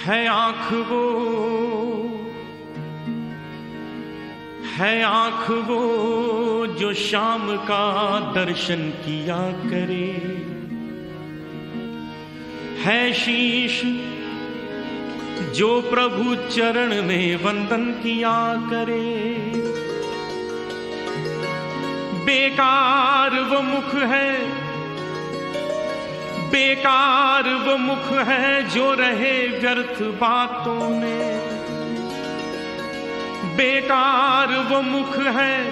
है आँख वो जो शाम का दर्शन किया करे, है शीश जो प्रभु चरण में वंदन किया करे। बेकार वो मुख है, बेकार वो मुख है जो रहे व्यर्थ बातों में। बेकार वो मुख है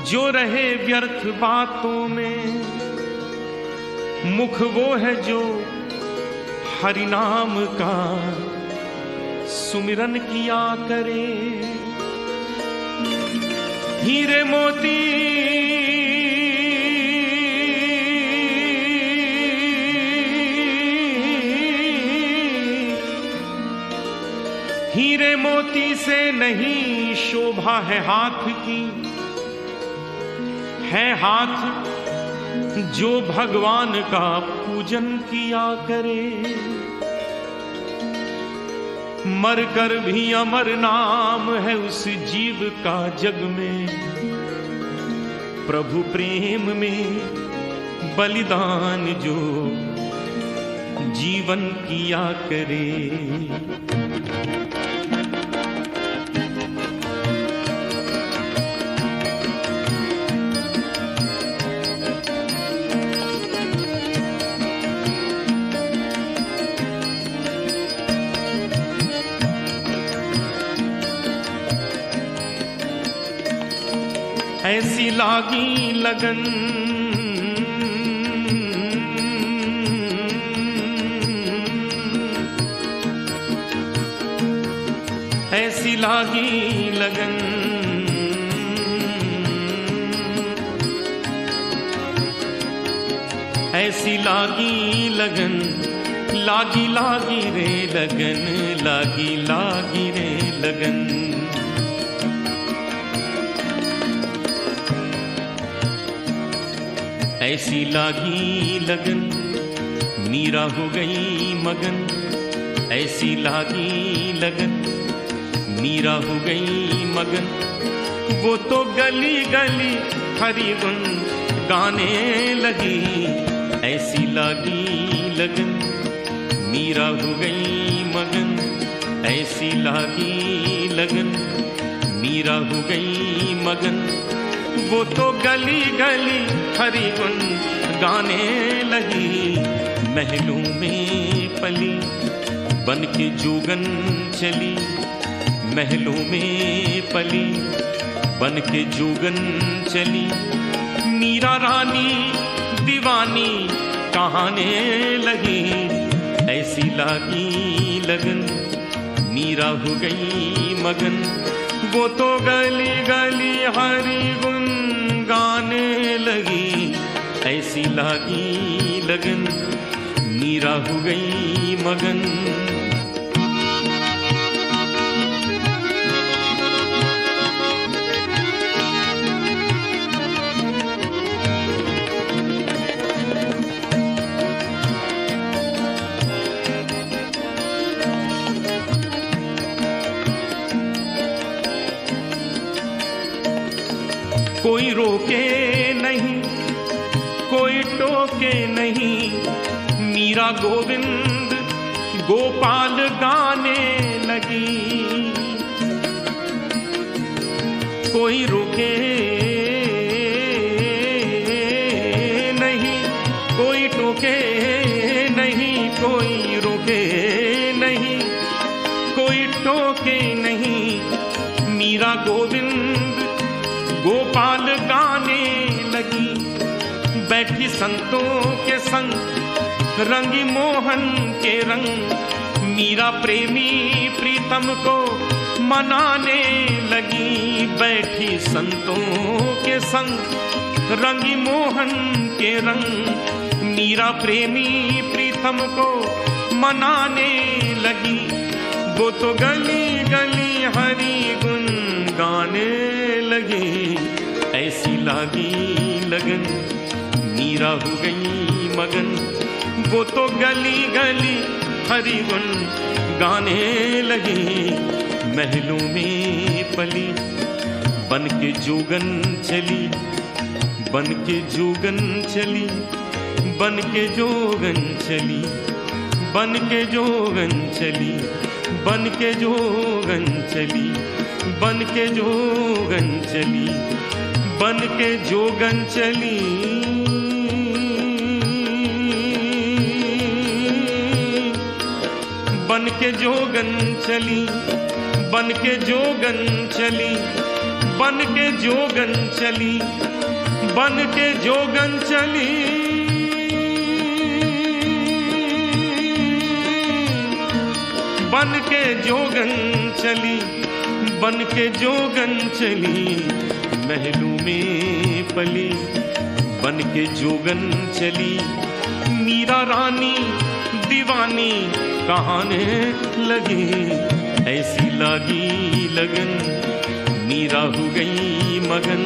जो रहे व्यर्थ बातों में। मुख वो है जो हरि नाम का सुमिरन किया करे। हीरे मोती हीरे मोती से नहीं शोभा है हाथ की, है हाथ जो भगवान का पूजन किया करे। मर कर भी अमर नाम है उस जीव का जग में, प्रभु प्रेम में बलिदान जो जीवन किया करे। ऐसी लागी लगन ऐसी लागी लगन, ऐसी लागी लगन, लागी लागी रे लगन, लागी लागी रे लगन। ऐसी लागी लगन मीरा हो गई मगन। ऐसी लागी लगन मीरा हो गई मगन। वो तो गली गली हरि गुण गाने लगी। ऐसी लागी लगन मीरा हो गई मगन। ऐसी लागी लगन मीरा हो गई मगन। वो तो गली गली हरि गुण गाने लगी। महलों में पली बन के जोगन चली। महलों में पली बन के जोगन चली। मीरा रानी दीवानी कहाने लगी। ऐसी लागी लगन मीरा हो गई मगन। वो तो गली गली हरि गुण गाने लगी। ऐसी लागी लगन मीरा हो गई मगन। कोई रोके नहीं, कोई टोके नहीं। मीरा गोविंद गोपाल गाने लगी। कोई रोके नहीं, कोई टोके नहीं, कोई रोके नहीं, कोई टोके नहीं। मीरा गोविंद गोपाल गाने लगी। बैठी संतों के संग रंगी मोहन के रंग। मीरा प्रेमी प्रीतम को मनाने लगी। बैठी संतों के संग रंगी मोहन के रंग। मीरा प्रेमी प्रीतम को मनाने लगी। वो तो गली गली हरि गुण गाने लगी। ऐसी लागी लगन मीरा हो गई मगन। वो तो गली गली हरि गुण गाने लगी। महलों में पली बन के जोगन चली, बन के जोगन चली, बन के जोगन चली, बन के जोगन चली, बन के जोगन चली, बन के जोगन चली, बन के जोगन चली। बन के जोगन चली, बन के जोगन चली, बन के जोगन चली, बन के जोगन चली। बन के जोगन चली, बन के जोगन चली। महलों में पली बन के जोगन चली। मीरा रानी दीवानी कहाने लगी, ऐसी लगी लगन मीरा हो गई मगन।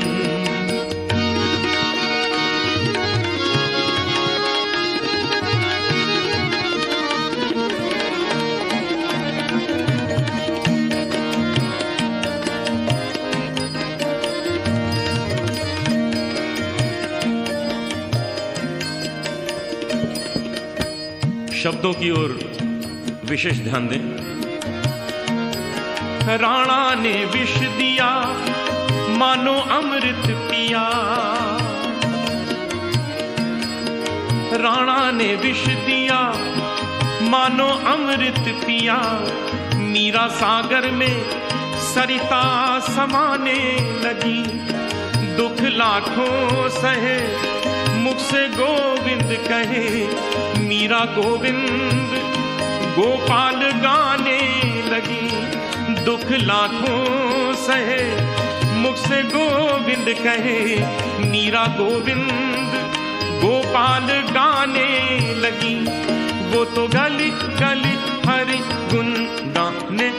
शब्दों की ओर विशेष ध्यान दें। राणा ने विष दिया मानो अमृत पिया, राणा ने विष दिया मानो अमृत पिया। मीरा सागर में सरिता समाने लगी, दुख लाखों सहे मुख से गोविंद कहे। मीरा गोविंद गोपाल गाने लगी, दुख लाखों सहे मुख से गोविंद कहे। मीरा गोविंद गोपाल गाने लगी, वो तो गली गली हरि गुण गाने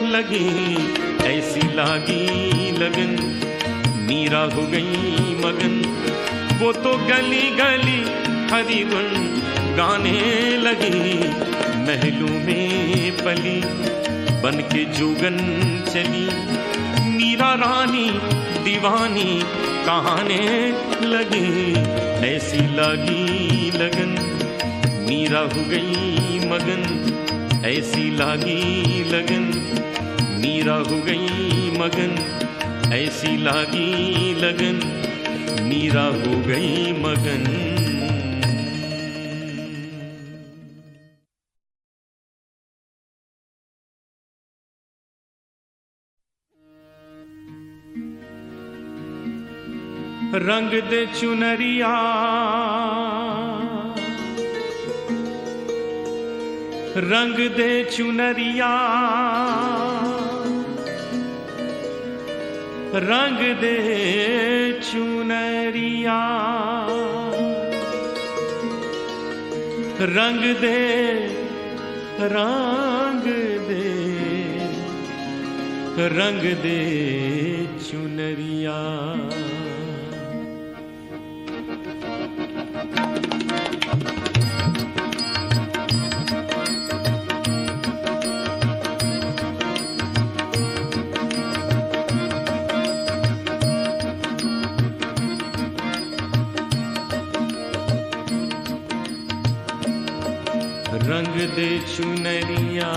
लगी। ऐसी लागी लगन मीरा हो गई मगन, वो तो गली गली हरि गुण गाने लगी। महलों में पली बन के जोगन चली, मीरा रानी दीवानी कहाने लगी। ऐसी लागी लगन मीरा हो गई मगन, ऐसी लागी लगन मीरा हो गई मगन, ऐसी लागी लगन मीरा हो गई मगन। रंग दे चुनरिया, रंग दे चुनरिया, रंग दे चुनरिया, रंग दे, रंग दे, रंग दे चुनरिया। रंग दे चुनरिया,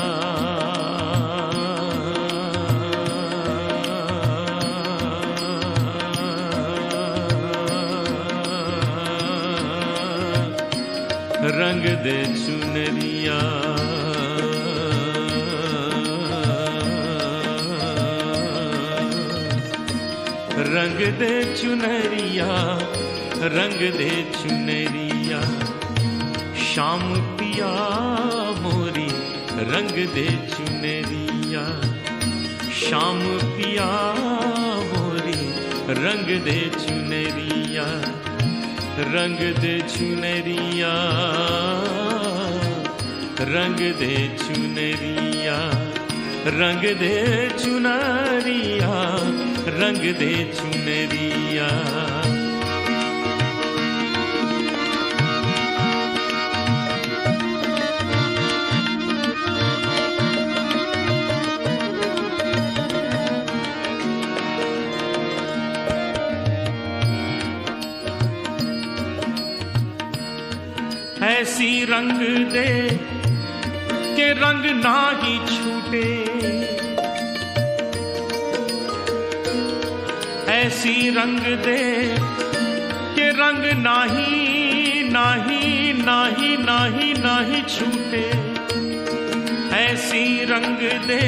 रंग दे चुनरिया, रंग दे चुनरिया, रंग दे चुनरिया। शाम पिया मोरी रंग दे चुनरिया, शाम पिया मोरी रंग दे चुनरिया, रंग दे चुनरिया, रंग दे चुनरिया, रंग दे चुनरिया, रंग दे चुनरिया। ऐसी रंग दे के रंग ना ही छूटे, ऐसी रंग दे के रंग नाही नाही नाही नाही नाही छूटे, ऐसी रंग दे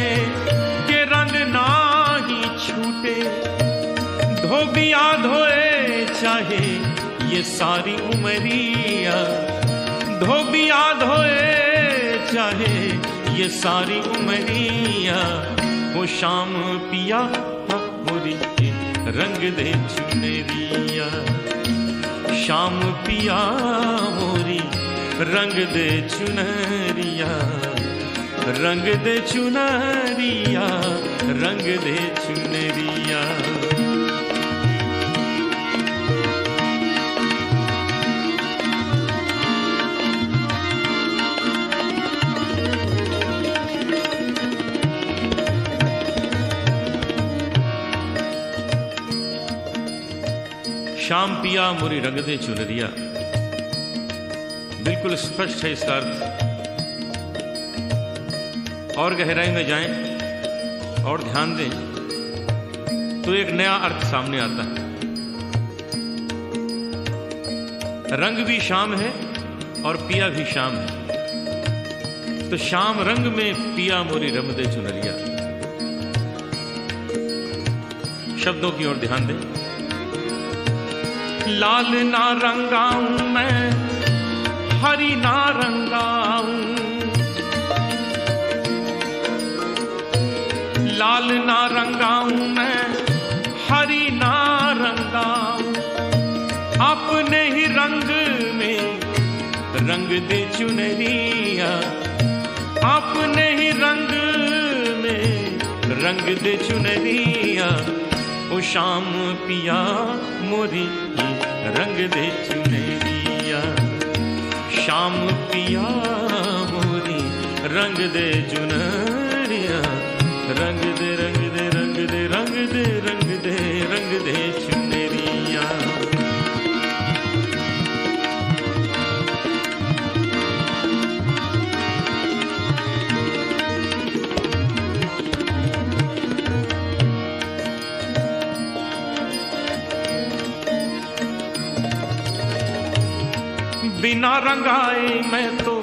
के रंग नाही छूटे। धोबिया धोए चाहे ये सारी उमरिया, धोबिया धोए चाहे ये सारी उमरिया, वो शाम पिया मोरी रंग दे चुनरिया, शाम पिया मोरी रंग दे चुनरिया, रंग दे चुनरिया, रंग दे चुनरिया। शाम पिया मोरी रंग दे चुनरिया, बिल्कुल स्पष्ट है इसका अर्थ। और गहराई में जाएं और ध्यान दें तो एक नया अर्थ सामने आता है। रंग भी शाम है और पिया भी शाम है, तो शाम रंग में पिया मोरी रंग दे चुनरिया। शब्दों की ओर ध्यान दें। लाल ना रंगाऊं मैं, हरी ना रंगाऊं, लाल ना रंगाऊं मैं, हरी ना रंगाऊं, अपने ही रंग में रंग दे चुनरिया, अपने ही रंग में रंग दे चुनरिया, ओ शाम पिया मोरी रंग दे चुनरिया, शाम पिया मोरी रंग दे चुनरिया, रंग दे रंग दे रंग दे रंग दे रंग दे रंग दे चुनरिया। बिना रंगाए मैं तो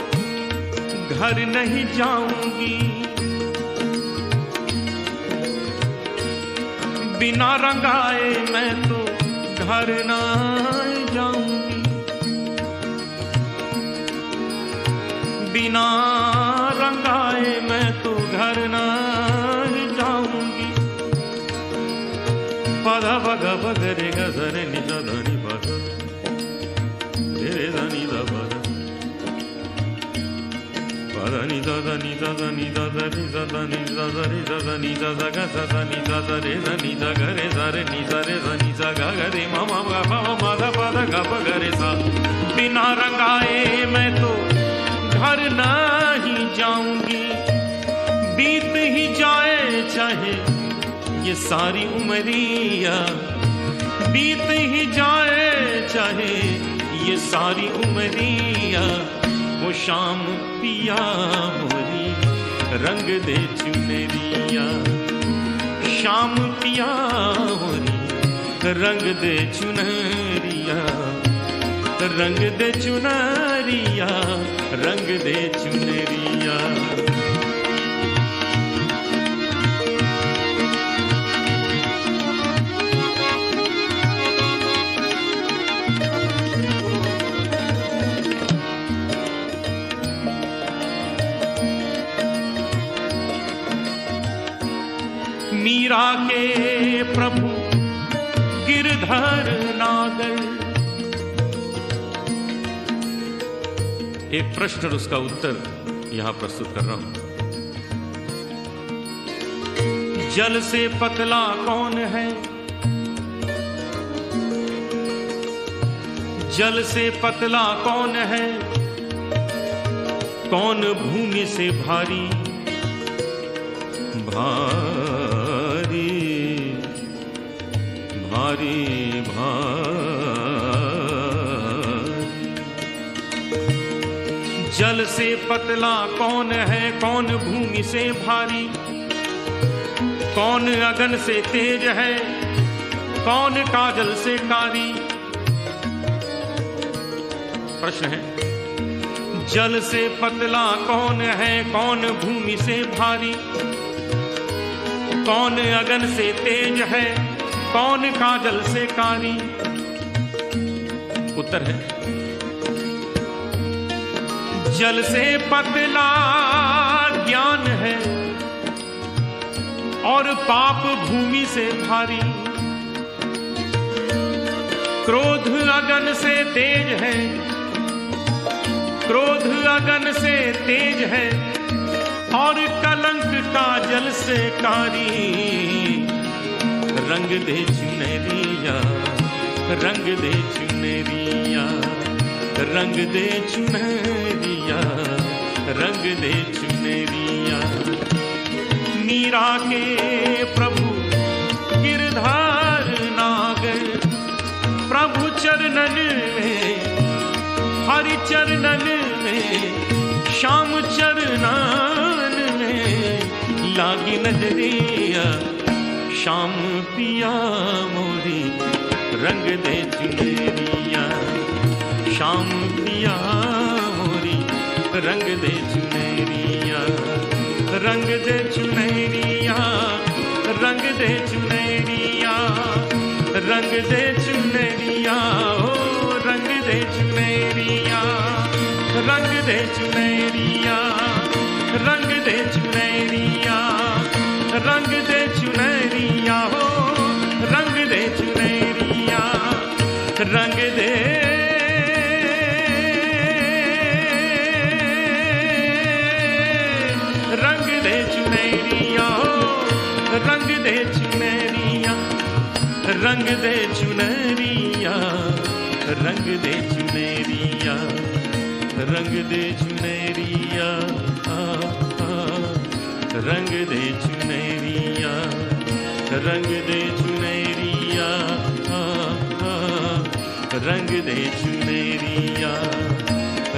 घर नहीं जाऊंगी, बिना रंगाए मैं तो घर नहीं जाऊंगी, बिना रंगाए मैं तो घर नहीं जाऊंगी। पधा भगा भगरे गजरे निजा धनी भगा रे धनी दा भगा पधनी दादा नी दादा नी दादा रे दादा नी दादा रे दादा नी दादा गा दादा नी दादा रे धनी दा गरे दारे नी दारे धनी दा गा गरे मामा गा मामा माधा पाधा गा पगरे सा। बिना रंगाए मैं तो घर नहीं जाऊंगी, बीत ही जाए चाहे ये सारी उमरिया, बीत ही जाए चाहे ये सारी उमरिया, वो शाम पिया मोरी रंग दे चुनरिया, शाम पिया मोरी रंग दे चुनरिया, रंग दे चुनरिया, रंग दे चुनरिया। मीरा के प्रभु गिरधर नागर। एक प्रश्न और उसका उत्तर यहां प्रस्तुत कर रहा हूं। जल से पतला कौन है, जल से पतला कौन है, कौन भूमि से भारी भारी भारी भारी। जल से पतला कौन है, कौन भूमि से भारी, कौन अगन से तेज है, कौन काजल से कारी। प्रश्न है, जल से पतला कौन है, कौन भूमि से भारी, कौन अगन से तेज है, कौन काजल से कारी। उत्तर है, जल से पतला ज्ञान है और पाप भूमि से भारी, क्रोध अगन से तेज है, क्रोध अगन से तेज है और कलंक काजल से कारी। रंग दे चुनरिया, रंग दे चुनरिया, रंग दे चुनरिया, रंग दे चुनरिया। मीरा के प्रभु गिरधार नागर, प्रभु चरणन में, हरि चरणन में, श्याम चरणन में लागी नजरिया। श्याम पिया मोरी रंग दे चुनरिया, श्याम पिया मोरी रंग दे चुनरिया, रंग दे चुनरिया, रंग दे चुनरिया, रंग दे चुनरिया, ओ रंग दे चुनरिया, रंग दे चुनरिया, रंग दे चुनरिया, रंग दे चुनरिया, हो रंग दे चुनरिया, रंग दे रंग दे चुनरिया, हो रंग दे चुनरिया, रंग दे चुनरिया, रंग दे चुनरिया, रंग दे चुनरिया, रंग दे चुनरिया, रंग दे चुनरिया, रंग दे चुनरिया,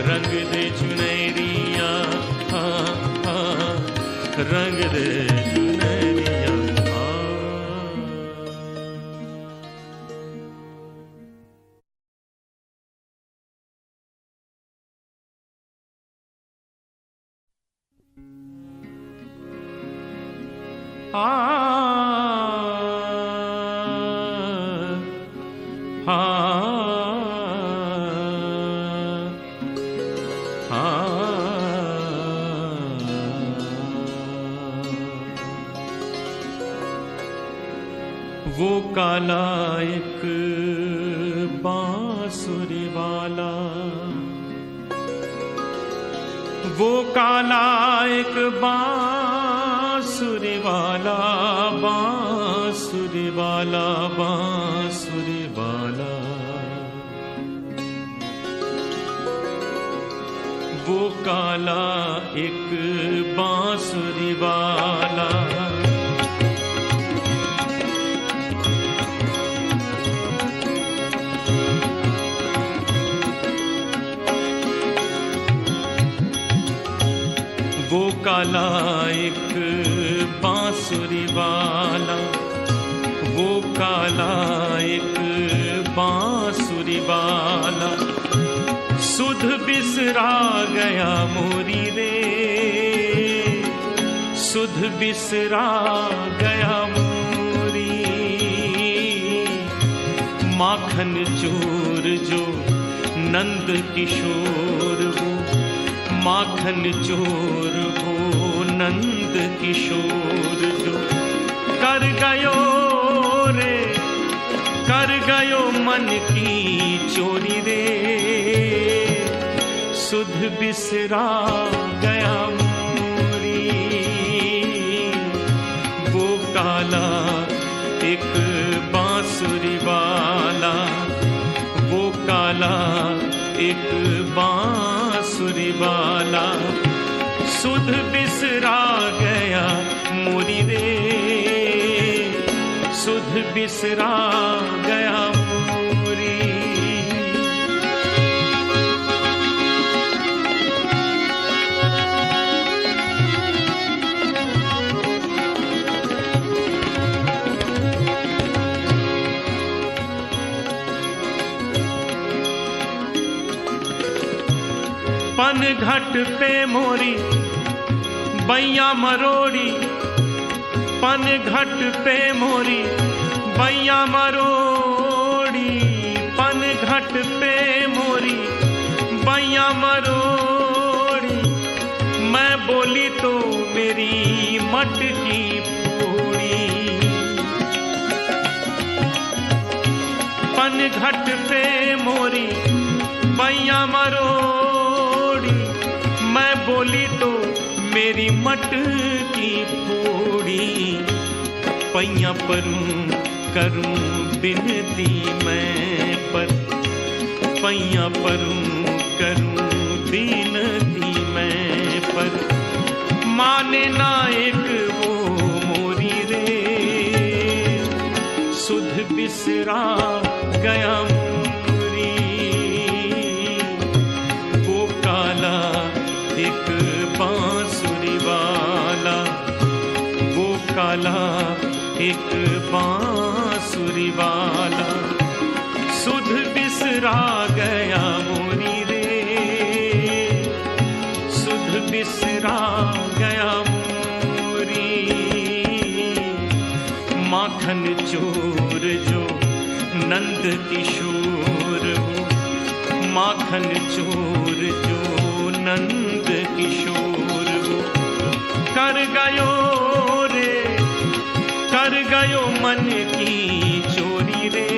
रंग दे चुनरिया, रंग दे चुनरिया। वो काला एक बांसुरी वाला, वो काला एक बांसुरी वाला, बांसुरी वाला, बांसुरी वाला। वो काला एक बांसुरी वाला, वो काला एक बांसुरी वाला, वो काला एक बांसुरी वाला। सुध बिसरा गया मोरी रे, सुध बिसरा गया मोरी। माखन चोर जो नंद किशोर वो, माखन चोर वो नंद किशोर जो। कर गयो रे, कर गयो मन की चोरी रे। सुध बिसरा गया मोरी, वो काला एक बांसुरी वाला, वो काला एक बांसुरी वाला। सुध बिसरा गया मोरी रे, सुध बिसरा गया मोरी। पन घट पे मोरी बैया मरोड़ी, पन घट पे मोरी बैया मरोड़ी, पन घट पे मोरी बैया मरोड़ी। मैं बोली तो मेरी मटकी फोड़ी, पन घट पे मोरी बैया मरोड़ी। मैं बोली तो मेरी मटकी फोड़ी। पैया परूं करूं बिनती मैं पर, पैया परूं करूं बिनती मैं पर। माने ना एक वो मोरी रे, सुध बिसरा गया मोरी। वो काला एक बांसुरी वाला, वो काला एक बांसुरी वाला। सुध बिसरा गया मोरी रे, सुध बिसरा गया मोरी। माखन चोर जो नंद किशोर हो, माखन चोर जो नंद किशोर हो। कर गयो रे, कर गयो मन की चोरी रे।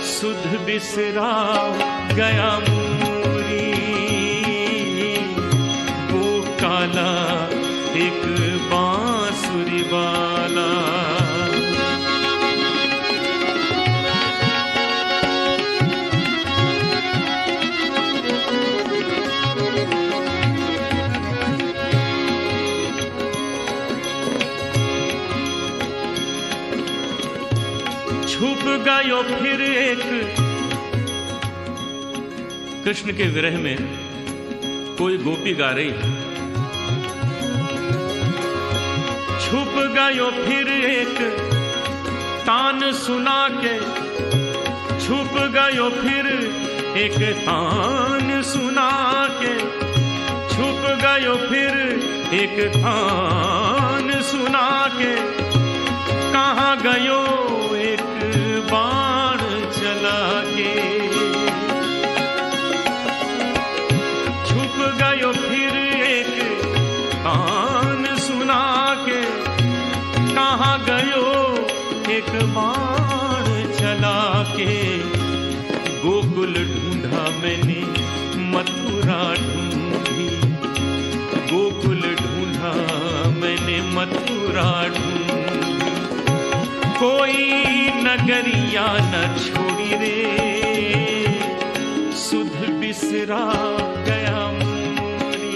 सुध बिसरा गया मोरी, वो काला एक बांसुरी वाला। छुप गयो फिर एक, कृष्ण के विरह में कोई गोपी गा रही। छुप गयो फिर एक तान सुना के, छुप गयो फिर एक तान सुना के। छुप गयो फिर एक तान सुना के। कहाँ गयो एक बाण चला के। छुप गयो फिर एक तान सुना के। कहाँ गयो एक बाण चला के। गोकुल ढूंढा मैंने मथुरा ढूंढी, गोकुल ढूंढा मैंने मथुरा ढूंढी। कोई नगरिया न छोड़ी रे, सुध बिसरा गया मोरी।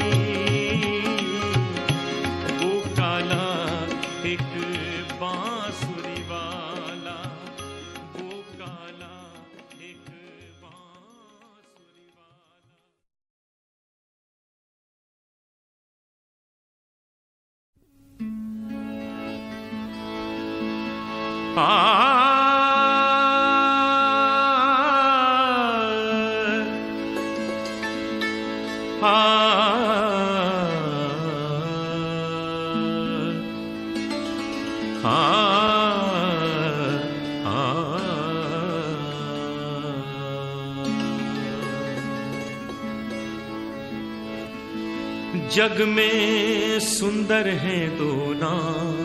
वो काला एक बांसुरी वाला, वो काला एक बांसुरी वाला। जग में सुंदर है दो नाम,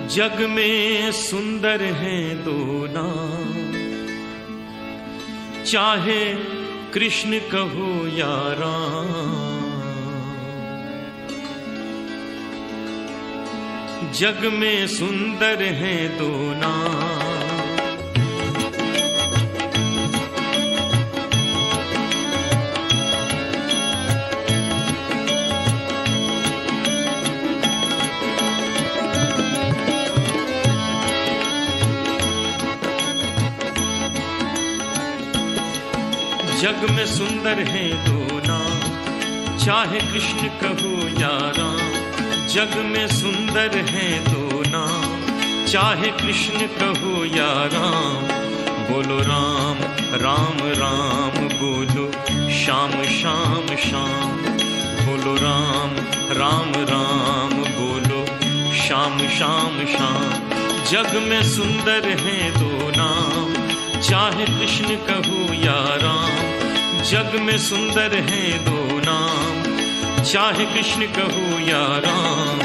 जग में सुंदर है दो नाम। चाहे कृष्ण कहो या राम, जग में सुंदर है दो नाम। जग में सुंदर है दो नाम, चाहे कृष्ण कहो या राम। जग में सुंदर है दो नाम, चाहे कृष्ण कहो या राम। बोलो राम राम राम बोलो श्याम श्याम श्याम, बोलो राम राम राम बोलो श्याम श्याम श्याम। जग में सुंदर हैं दो नाम, चाहे कृष्ण कहूँ या राम। जग में सुंदर हैं दो नाम, चाहे कृष्ण कहूँ या राम।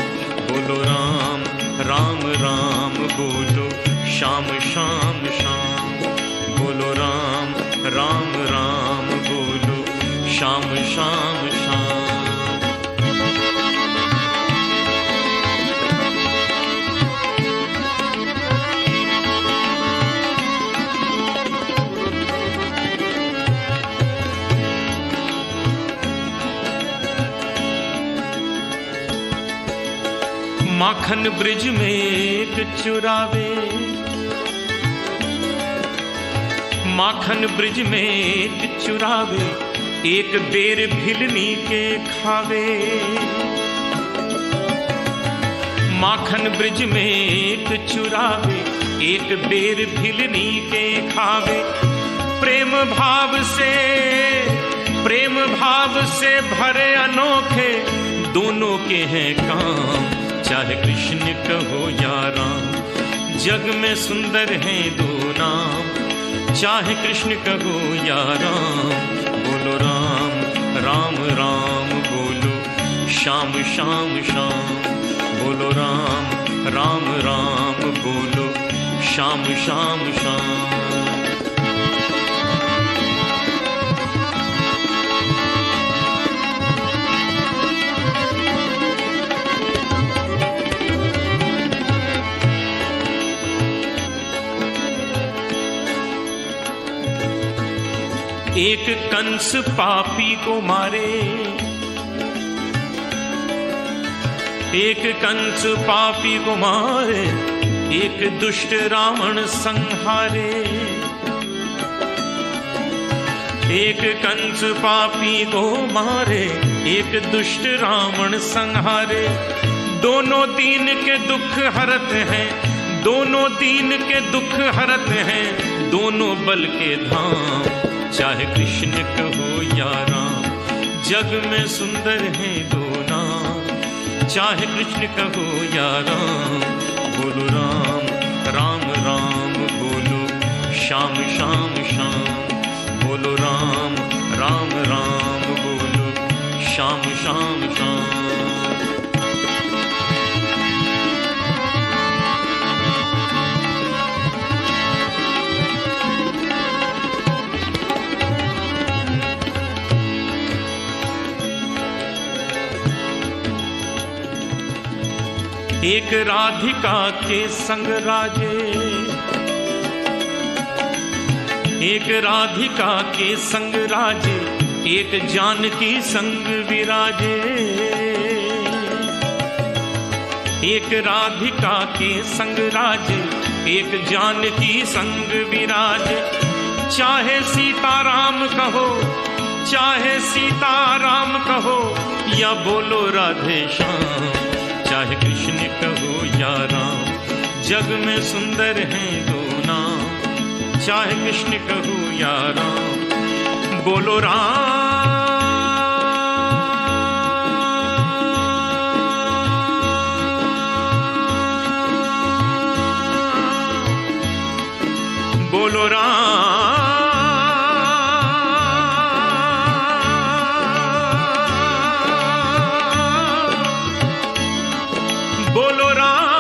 बोलो राम राम राम बोलो श्याम श्याम श्याम, बोलो राम राम राम बोलो श्याम श्याम श्याम। माखन ब्रिज में एक चुरावे, माखन ब्रिज में एक चुरावे, एक बेर भिलनी के खावे। माखन ब्रिज में एक चुरावे, एक बेर भिलनी के खावे। प्रेम भाव से भरे अनोखे दोनों के हैं काम, चाहे कृष्ण कहो या राम। जग में सुंदर हैं दो नाम, चाहे कृष्ण कहो या राम। बोलो राम राम राम बोलो श्याम श्याम श्याम, बोलो राम राम राम बोलो श्याम श्याम श्याम। एक कंस पापी को मारे, एक कंस पापी को मारे, एक दुष्ट रावण संहारे। एक कंस पापी को मारे, एक दुष्ट रावण संहारे। दोनों दीन के दुख हरत हैं, दोनों दीन के दुख हरत हैं, दोनों बल के धाम, चाहे कृष्ण कहो या राम। जग में सुंदर हैं दो नाम, चाहे कृष्ण कहो या राम। बोलो राम राम राम बोलो श्याम श्याम श्याम, बोलो राम राम राम बोलो श्याम श्याम श्याम। एक राधिका के संग राजे, एक राधिका के संग राजे, एक जानकी संग विराजे। एक राधिका के संग राजे, एक जानकी संग विराजे। चाहे सीताराम कहो, चाहे सीताराम कहो, या बोलो राधे श्याम, चाहे कृष्ण कहो या राम। जग में सुंदर हैं दो नाम, चाहे कृष्ण कहो या राम। बोलो राम, बोलो राम, बोलो राम,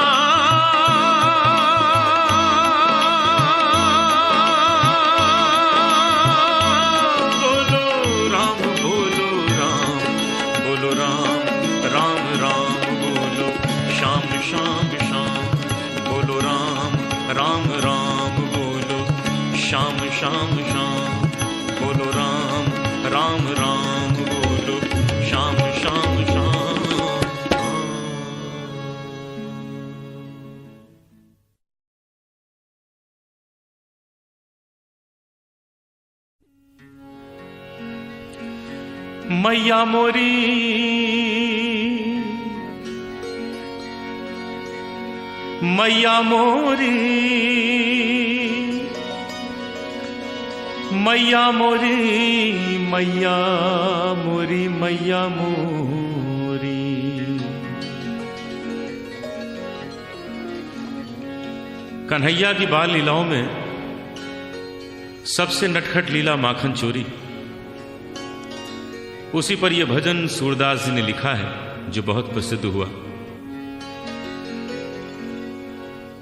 बोलो राम, बोलो राम, बोलो राम, राम राम बोलो श्याम श्याम श्याम, बोलो राम राम राम बोलो श्याम श्याम श्याम, बोलो राम राम राम बोलो श्याम श्याम श्याम। मैया मोरी मैया मोरी मैया मोरी मैया मोरी मैया मोरी। कन्हैया की बाल लीलाओं में सबसे नटखट लीला माखन चोरी। उसी पर यह भजन सूरदास जी ने लिखा है जो बहुत प्रसिद्ध हुआ।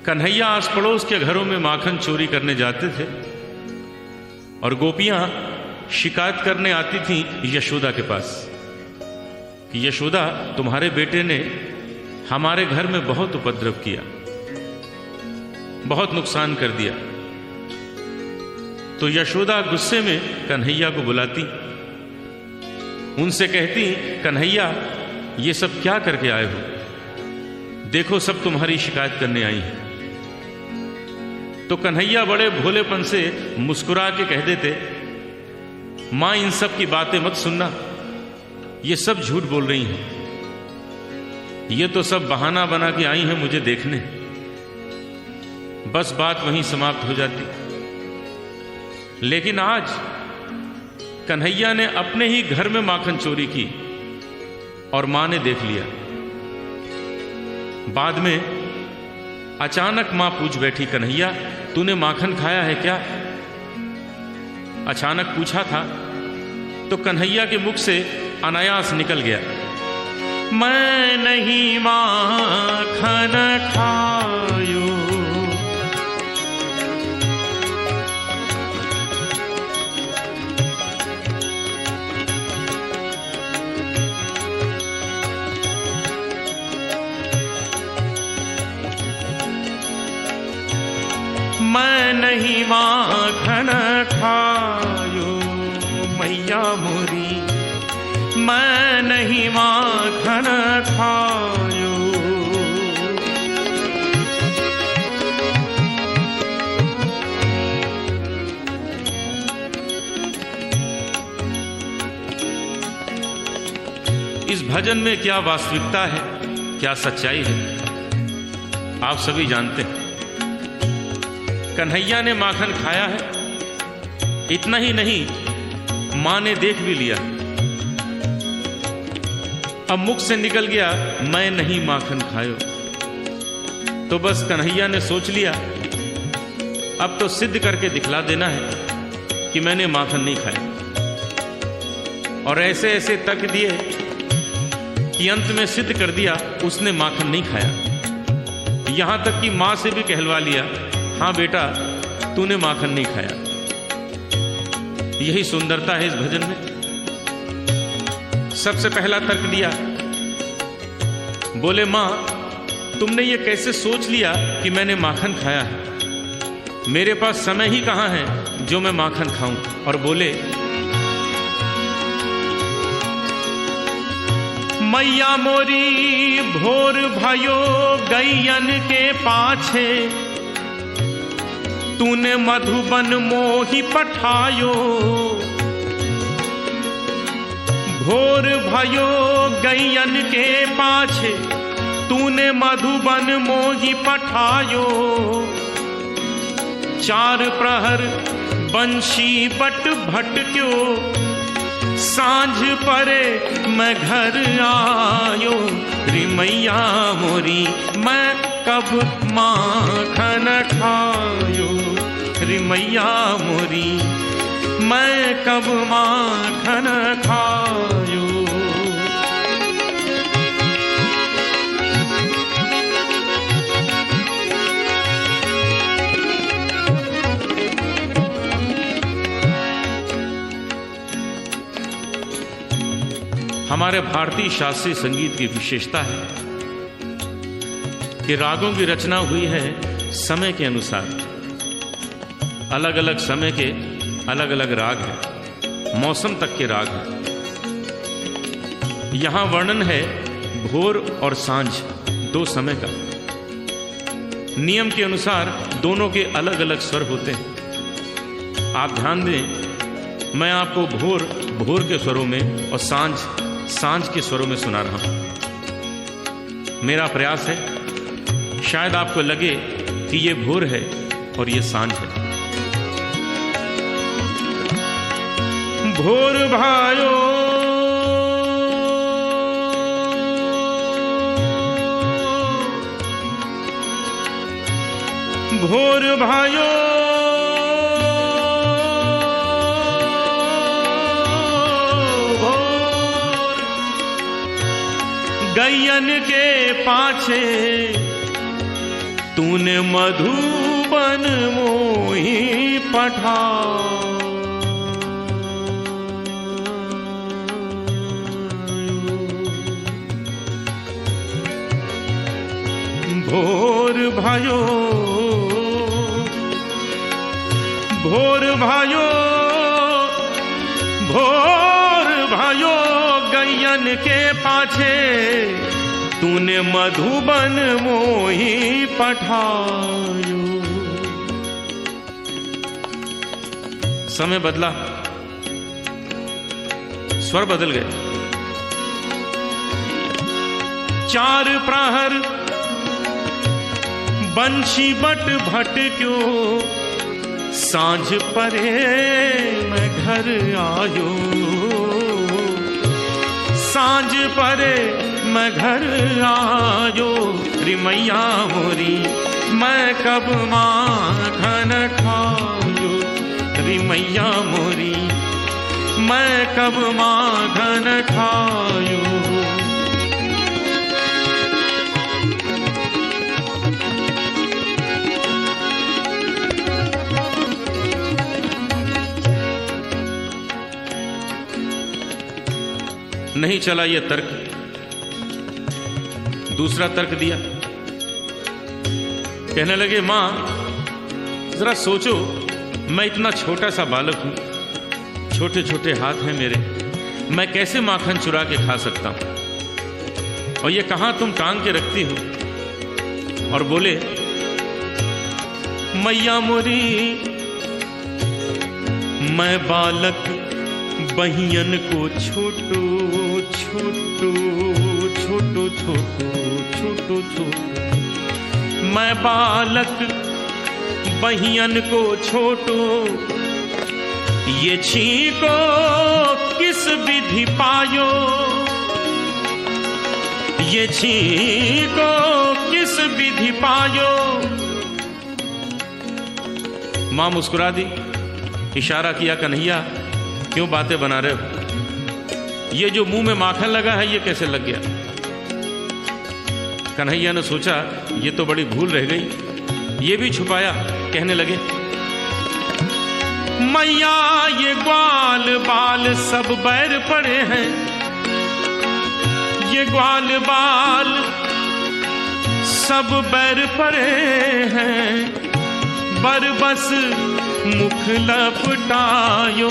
कन्हैया आस पड़ोस के घरों में माखन चोरी करने जाते थे और गोपियां शिकायत करने आती थीं यशोदा के पास कि यशोदा, तुम्हारे बेटे ने हमारे घर में बहुत उपद्रव किया, बहुत नुकसान कर दिया। तो यशोदा गुस्से में कन्हैया को बुलाती, उनसे कहती, कन्हैया ये सब क्या करके आए हो? देखो सब तुम्हारी शिकायत करने आई हैं। तो कन्हैया बड़े भोलेपन से मुस्कुरा के कह देते, मां इन सब की बातें मत सुनना, ये सब झूठ बोल रही हैं, ये तो सब बहाना बना के आई हैं मुझे देखने। बस बात वहीं समाप्त हो जाती। लेकिन आज कन्हैया ने अपने ही घर में माखन चोरी की और मां ने देख लिया। बाद में अचानक मां पूछ बैठी, कन्हैया तूने माखन खाया है क्या? अचानक पूछा था तो कन्हैया के मुख से अनायास निकल गया, मैं नहीं माखन खायो। मैं नहीं माखन खायो मैया मोरी, मैं नहीं माखन खायो। इस भजन में क्या वास्तविकता है, क्या सच्चाई है, आप सभी जानते हैं। कन्हैया ने माखन खाया है, इतना ही नहीं मां ने देख भी लिया। अब मुख से निकल गया, मैं नहीं माखन खायो। तो बस कन्हैया ने सोच लिया, अब तो सिद्ध करके दिखला देना है कि मैंने माखन नहीं खाया। और ऐसे ऐसे तर्क दिए कि अंत में सिद्ध कर दिया उसने माखन नहीं खाया। यहां तक कि मां से भी कहलवा लिया, हाँ बेटा तूने माखन नहीं खाया। यही सुंदरता है इस भजन में। सबसे पहला तर्क दिया, बोले मां तुमने ये कैसे सोच लिया कि मैंने माखन खाया है? मेरे पास समय ही कहां है जो मैं माखन खाऊं। और बोले, मैया मोरी भोर भयो गैयन के पाछे, तूने मधुबन मोहि पठायो। भोर भयो गैयन के पाछे, तूने मधुबन मोहि पठायो। चार प्रहर बंशी बट भटक्यो, सांझ परे मैं घर आयो। रे मैया मोरी मैं कब माखन खायो, रे मैया मोरी मैं कब माखन खायो। हमारे भारतीय शास्त्रीय संगीत की विशेषता है कि रागों की रचना हुई है समय के अनुसार। अलग अलग समय के अलग अलग राग हैं, मौसम तक के राग हैं। यहां वर्णन है भोर और सांझ दो समय का। नियम के अनुसार दोनों के अलग अलग स्वर होते हैं। आप ध्यान दें, मैं आपको भोर भोर के स्वरों में और सांझ सांझ के स्वरों में सुना रहा हूं। मेरा प्रयास है शायद आपको लगे कि ये भोर है और ये सांझ है। भोर भायो भोर भायो भोर गैयन के पाछे तूने मधुबन मोही पठा भोर भायो भोर भायो भोर भायो गैयन के पाछे तूने मधुबन मोही पठायो। समय बदला, स्वर बदल गए। चार प्रहर बंशी बट भट क्यों सांझ परे मैं घर आयो। सांझ परे मैं घर आयो रे मैया मोरी मैं कब माखन खायो। रे मैया मोरी मैं कब माखन खायो। नहीं चला ये तर्क, दूसरा तर्क दिया। कहने लगे मां जरा सोचो, मैं इतना छोटा सा बालक हूं, छोटे छोटे हाथ हैं मेरे, मैं कैसे माखन चुरा के खा सकता हूं। और ये कहां तुम टांग के रखती हो। और बोले मैया मोरी मैं बालक बहियन को छोटो छोटो छोटो छोटो छोटो छोटो मैं बालक बहियन को छोटो ये छीको किस विधि पायो। ये छीको किस विधि पायो। मां मुस्कुरा दी, इशारा किया कन्हैया क्यों बातें बना रहे हो, ये जो मुंह में माखन लगा है ये कैसे लग गया। कन्हैया ने सोचा ये तो बड़ी भूल रह गई, ये भी छुपाया। कहने लगे मैया ये ग्वाल बाल सब बैर पड़े हैं। ये ग्वाल बाल सब बैर पड़े हैं। बरबस मुख लपटायो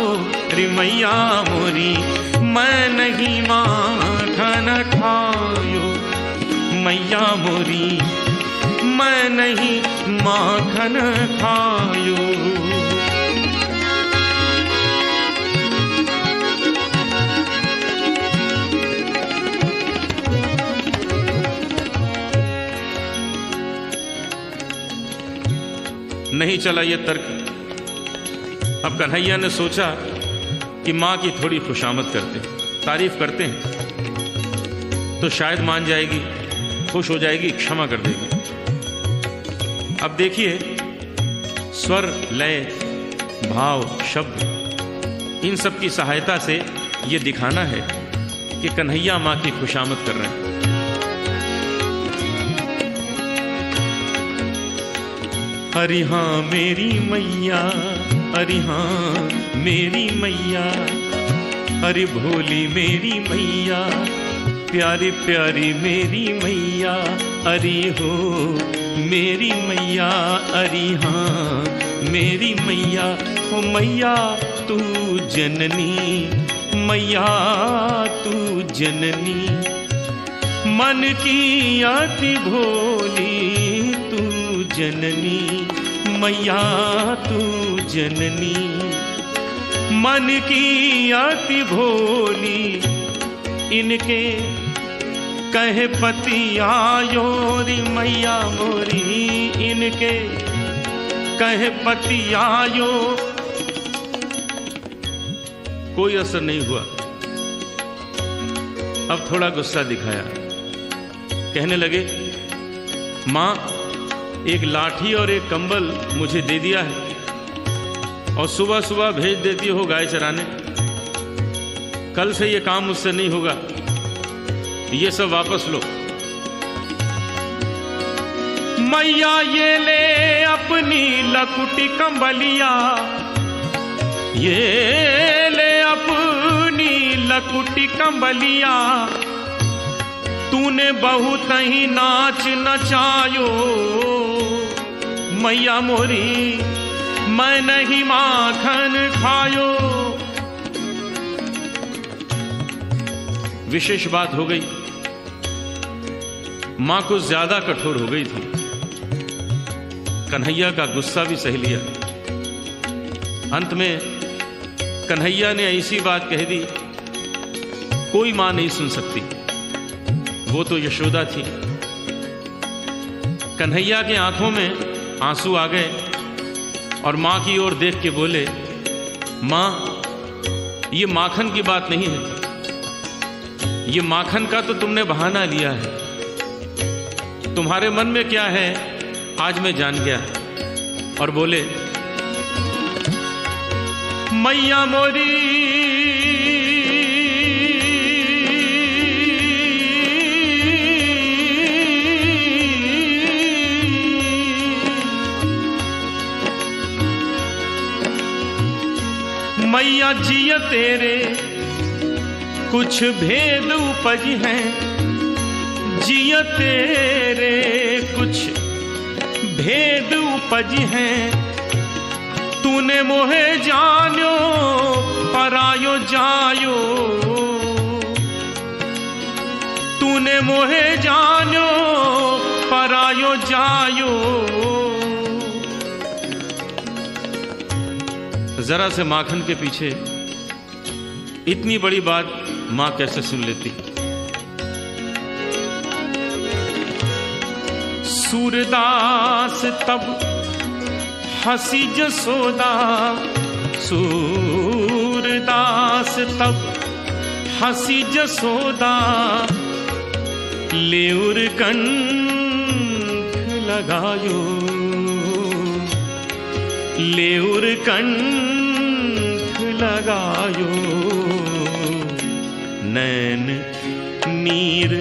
रे मैया मोरी मैं नहीं माखन खायो। मैया मोरी मैं नहीं माखन खायो। नहीं चला ये तर्क। अब कन्हैया ने सोचा कि माँ की थोड़ी खुशामद करते हैं, तारीफ करते हैं तो शायद मान जाएगी, खुश हो जाएगी, क्षमा कर देगी। अब देखिए स्वर, लय, भाव, शब्द, इन सब की सहायता से ये दिखाना है कि कन्हैया माँ की खुशामद कर रहे हैं। अरे हाँ मेरी मैया, अरे हाँ मेरी मैया, अरे भोली मेरी मैया, प्यारी प्यारी मेरी मैया, अरे हो मेरी मैया, अरे हाँ मेरी मैया। ओ मैया तू जननी, मैया तू जननी, मन की अति भोली तू जननी, मैया तू जननी, मन की अति भोली। इनके कहे पति आयो रे मैया मोरी, इनके कहे पति आयो। कोई असर नहीं हुआ। अब थोड़ा गुस्सा दिखाया, कहने लगे, माँ एक लाठी और एक कंबल मुझे दे दिया है और सुबह सुबह भेज देती हो गाय चराने। कल से ये काम मुझसे नहीं होगा, ये सब वापस लो। मैया ये ले अपनी लकुटी कंबलिया, ये ले अपनी लकुटी कंबलिया, तूने बहुत ही नाच नचायो मैया मोरी, मैं नहीं माखन खायो। विशेष बात हो गई, मां कुछ ज्यादा कठोर हो गई थी। कन्हैया का गुस्सा भी सह लिया। अंत में कन्हैया ने ऐसी बात कह दी, कोई मां नहीं सुन सकती, वो तो यशोदा थी। कन्हैया के आंखों में आंसू आ गए और मां की ओर देख के बोले, मां ये माखन की बात नहीं है, ये माखन का तो तुमने बहाना लिया है। तुम्हारे मन में क्या है आज मैं जान गया। और बोले, मैया मोरी मैया जिया तेरे कुछ भेद उपज हैं, जिया तेरे कुछ भेद उपज हैं, तूने मोहे जान्यो परायो जायो, तूने मोहे जान्यो परायो जायो। जरा से माखन के पीछे इतनी बड़ी बात मां कैसे सुन लेती। सूरदास तब हंसी जसोदा, सूरदास तब हंसी जसोदा, लेउर कंठ लगायो, लेउर कंठ लगायो, नैन नीर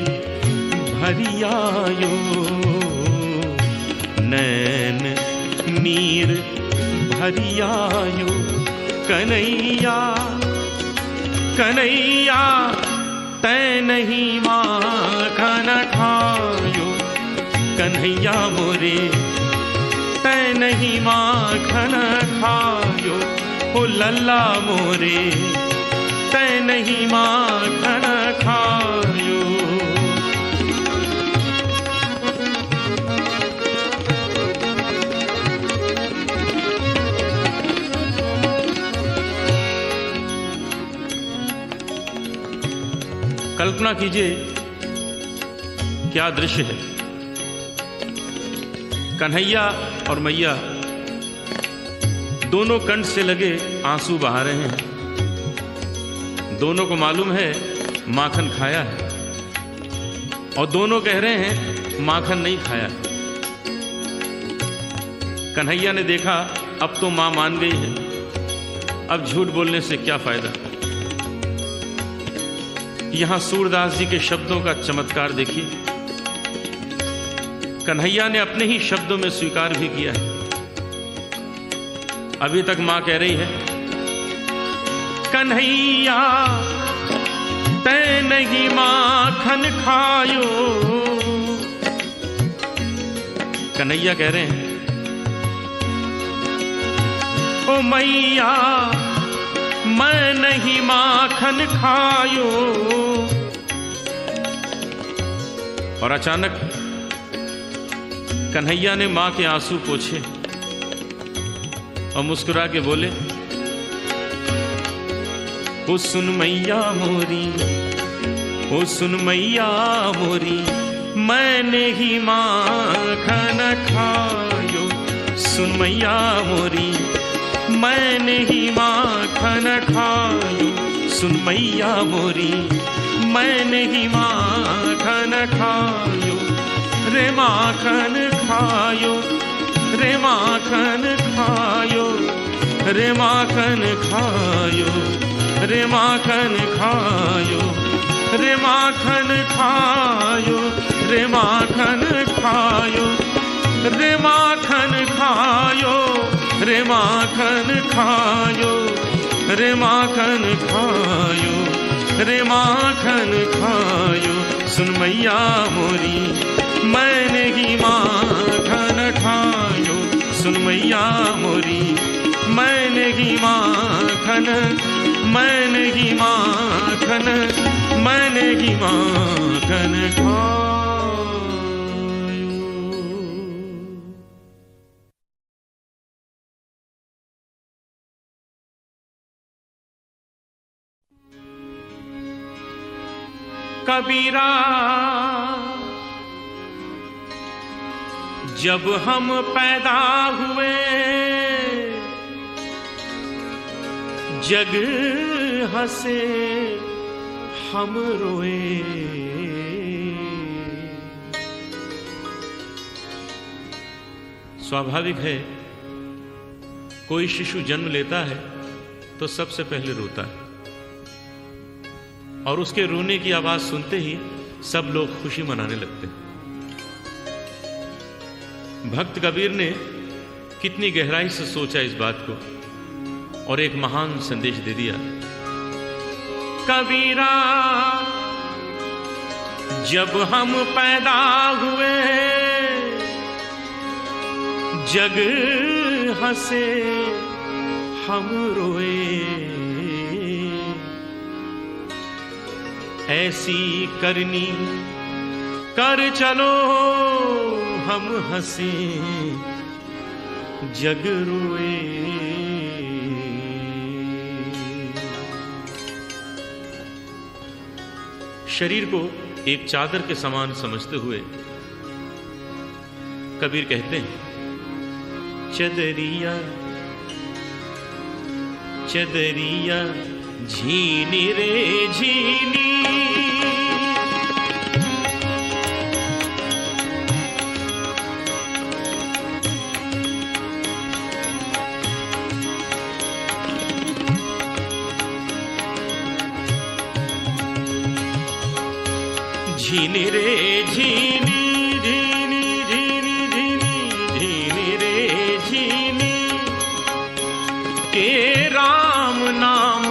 भरियायो, नैन नीर भरियायो। कन्हैया कन्हैया तै नहीं माखन खायो, कन्हैया मोरे तै नहीं माखन खायो, ओ लल्ला मोरे तै नहीं माखन खायो। कल्पना कीजिए क्या दृश्य है। कन्हैया और मैया दोनों कंठ से लगे आंसू बहा रहे हैं। दोनों को मालूम है माखन खाया है और दोनों कह रहे हैं माखन नहीं खाया। कन्हैया ने देखा अब तो मां मान गई है, अब झूठ बोलने से क्या फायदा। यहां सूरदास जी के शब्दों का चमत्कार देखिए। कन्हैया ने अपने ही शब्दों में स्वीकार भी किया है। अभी तक मां कह रही है, कन्हैया तै नहीं माखन खायो। कन्हैया कह रहे हैं, ओ मैया मैं नहीं माखन खायो। और अचानक कन्हैया ने मां के आंसू पोंछे और मुस्कुरा के बोले, ओ सुन मैया मोरी, ओ सुन मैया मोरी, मैंने ही माखन खायो। सुन मैया मोरी, मैंने ही माखन खायो। सुन मैया मोरी, मैंने ही माखन खायो रे माखन खायो रे माखन खायो रे माखन खायो रे माखन खायो रे माखन खायो रे माखन खायो रे माखन खायो रे माखन खायो रे माखन खायो रे माखन खायो। सुन मैया मोरी, मैंने ही माखन खायो। सुन मैया मोरी, मैंने ही माखन, मैंने ही माखन, मैंने ही माखन खायो। कबीरा जब हम पैदा हुए, जग हंसे हम रोए। स्वाभाविक है, कोई शिशु जन्म लेता है तो सबसे पहले रोता है, और उसके रोने की आवाज सुनते ही सब लोग खुशी मनाने लगते हैं। भक्त कबीर ने कितनी गहराई से सोचा इस बात को और एक महान संदेश दे दिया। कबीरा जब हम पैदा हुए, जग हंसे हम रोए। ऐसी करनी कर चलो हम हंसे जग रोए। शरीर को एक चादर के समान समझते हुए कबीर कहते हैं, चदरिया चदरिया झीनी रे झीनी, झीनी रे झीनी झीनी झीनी झीनी झीनी रे झीनी, के राम नाम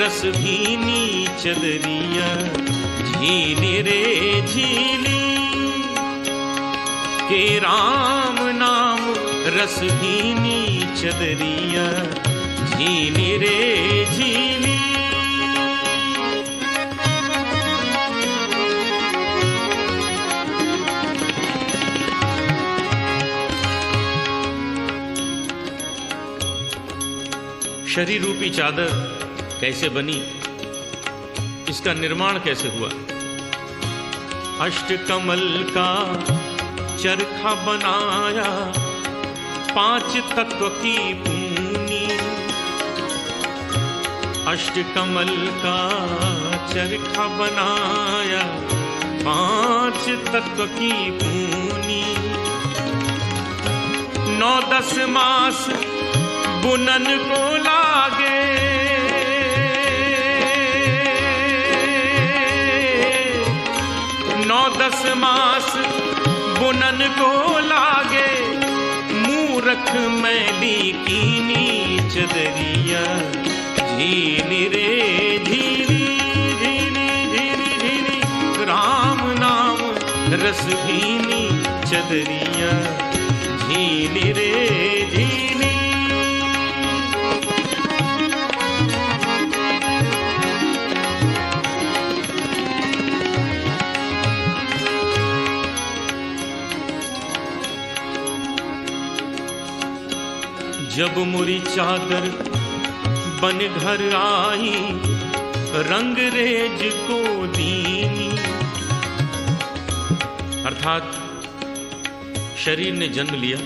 रस भीनी चदरिया। झीनी रे झीनी, के राम नाम रस भीनी चदरिया। झीनी रे झीनी, शरीर रूपी चादर कैसे बनी, इसका निर्माण कैसे हुआ। अष्टकमल का चरखा बनाया, 5 तत्व की पूनी। अष्टकमल का चरखा बनाया, 5 तत्व की पूनी। 9-10 मास बुनन को लागे, 9-10 मास बुनन को लागे। मूरख मैली कीनी चदरिया। झीनी रे झीनी झीनी झीनी झीनी, राम नाम रस भीनी चदरिया। झीनी रे झीनी, जब मुरी चादर बन घर आई, रंग रेज को दीनी। अर्थात शरीर ने जन्म लिया,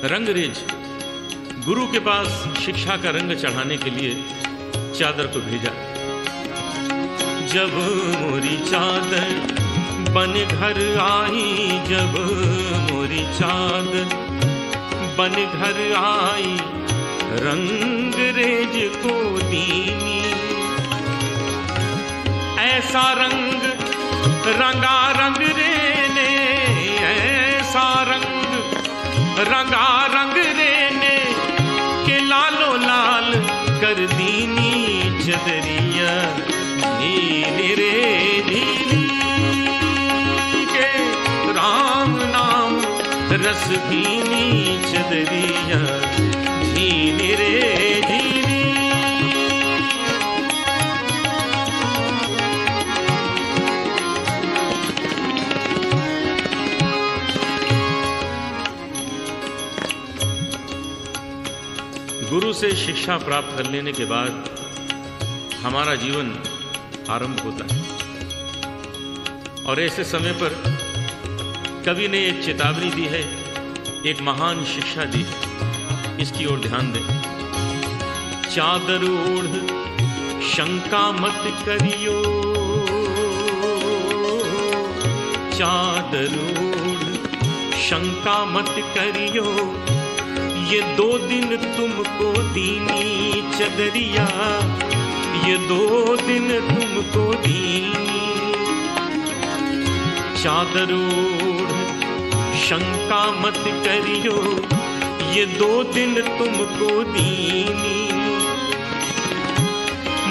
रंगरेज गुरु के पास शिक्षा का रंग चढ़ाने के लिए चादर को भेजा। जब मोरी चादर बन घर आई, जब मोरी चादर बन घर आई, रंग रेज को दीनी। ऐसा रंग रंगा रंग रे ने, ऐसा रंग रंगा रंग रे ने, के लालो लाल कर दीनी चदरिया नीली रे नीली। के राम नाम रस भीनी चदरिया नीली रे नीली। गुरु से शिक्षा प्राप्त कर लेने के बाद हमारा जीवन आरंभ होता है, और ऐसे समय पर कवि ने एक चेतावनी दी है, एक महान शिक्षा दी है, इसकी ओर ध्यान दें। चादर ओढ़ शंका मत करियो, चादर ओढ़ शंका मत करियो, ये 2 दिन तुमको दीनी चदरिया, ये 2 दिन तुमको दीनी। चादर ओढ़ शंका मत करियो, ये 2 दिन तुमको दीनी।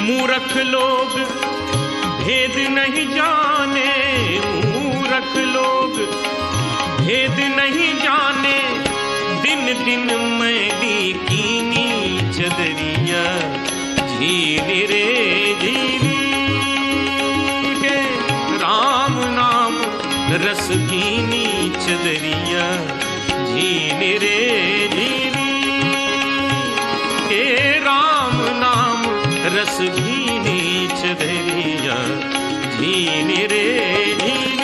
मूर्ख लोग भेद नहीं जाने, मूर्ख लोग भेद नहीं जाने, दिन दिन मैली कीनी चदरिया झीली रे झीली। के राम नाम रस भीनी चदरिया झीली रे झीली। के राम नाम रस भीनी चदरिया झीली रे झीली।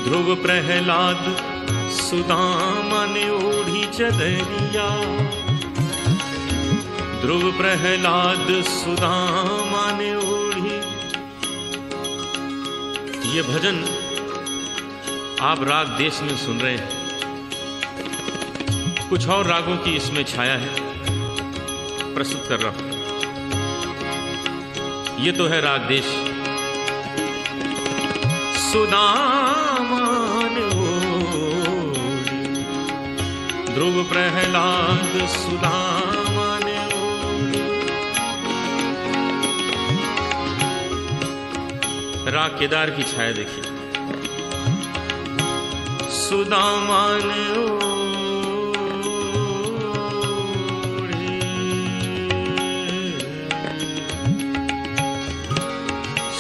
ध्रुव प्रहलाद सुदामा ने ओढ़ी चदरिया, ध्रुव प्रहलाद सुदामा ने ओढ़ी। ये भजन आप राग देश में सुन रहे हैं, कुछ और रागों की इसमें छाया है, प्रस्तुत कर रहा हूं। ये तो है राग देश। सुदामा ने ओढ़ी, ध्रुव प्रहलाद सुदामा ने ओढ़ी। राग केदार की छाया देखिए। सुदामा ने ओढ़ी,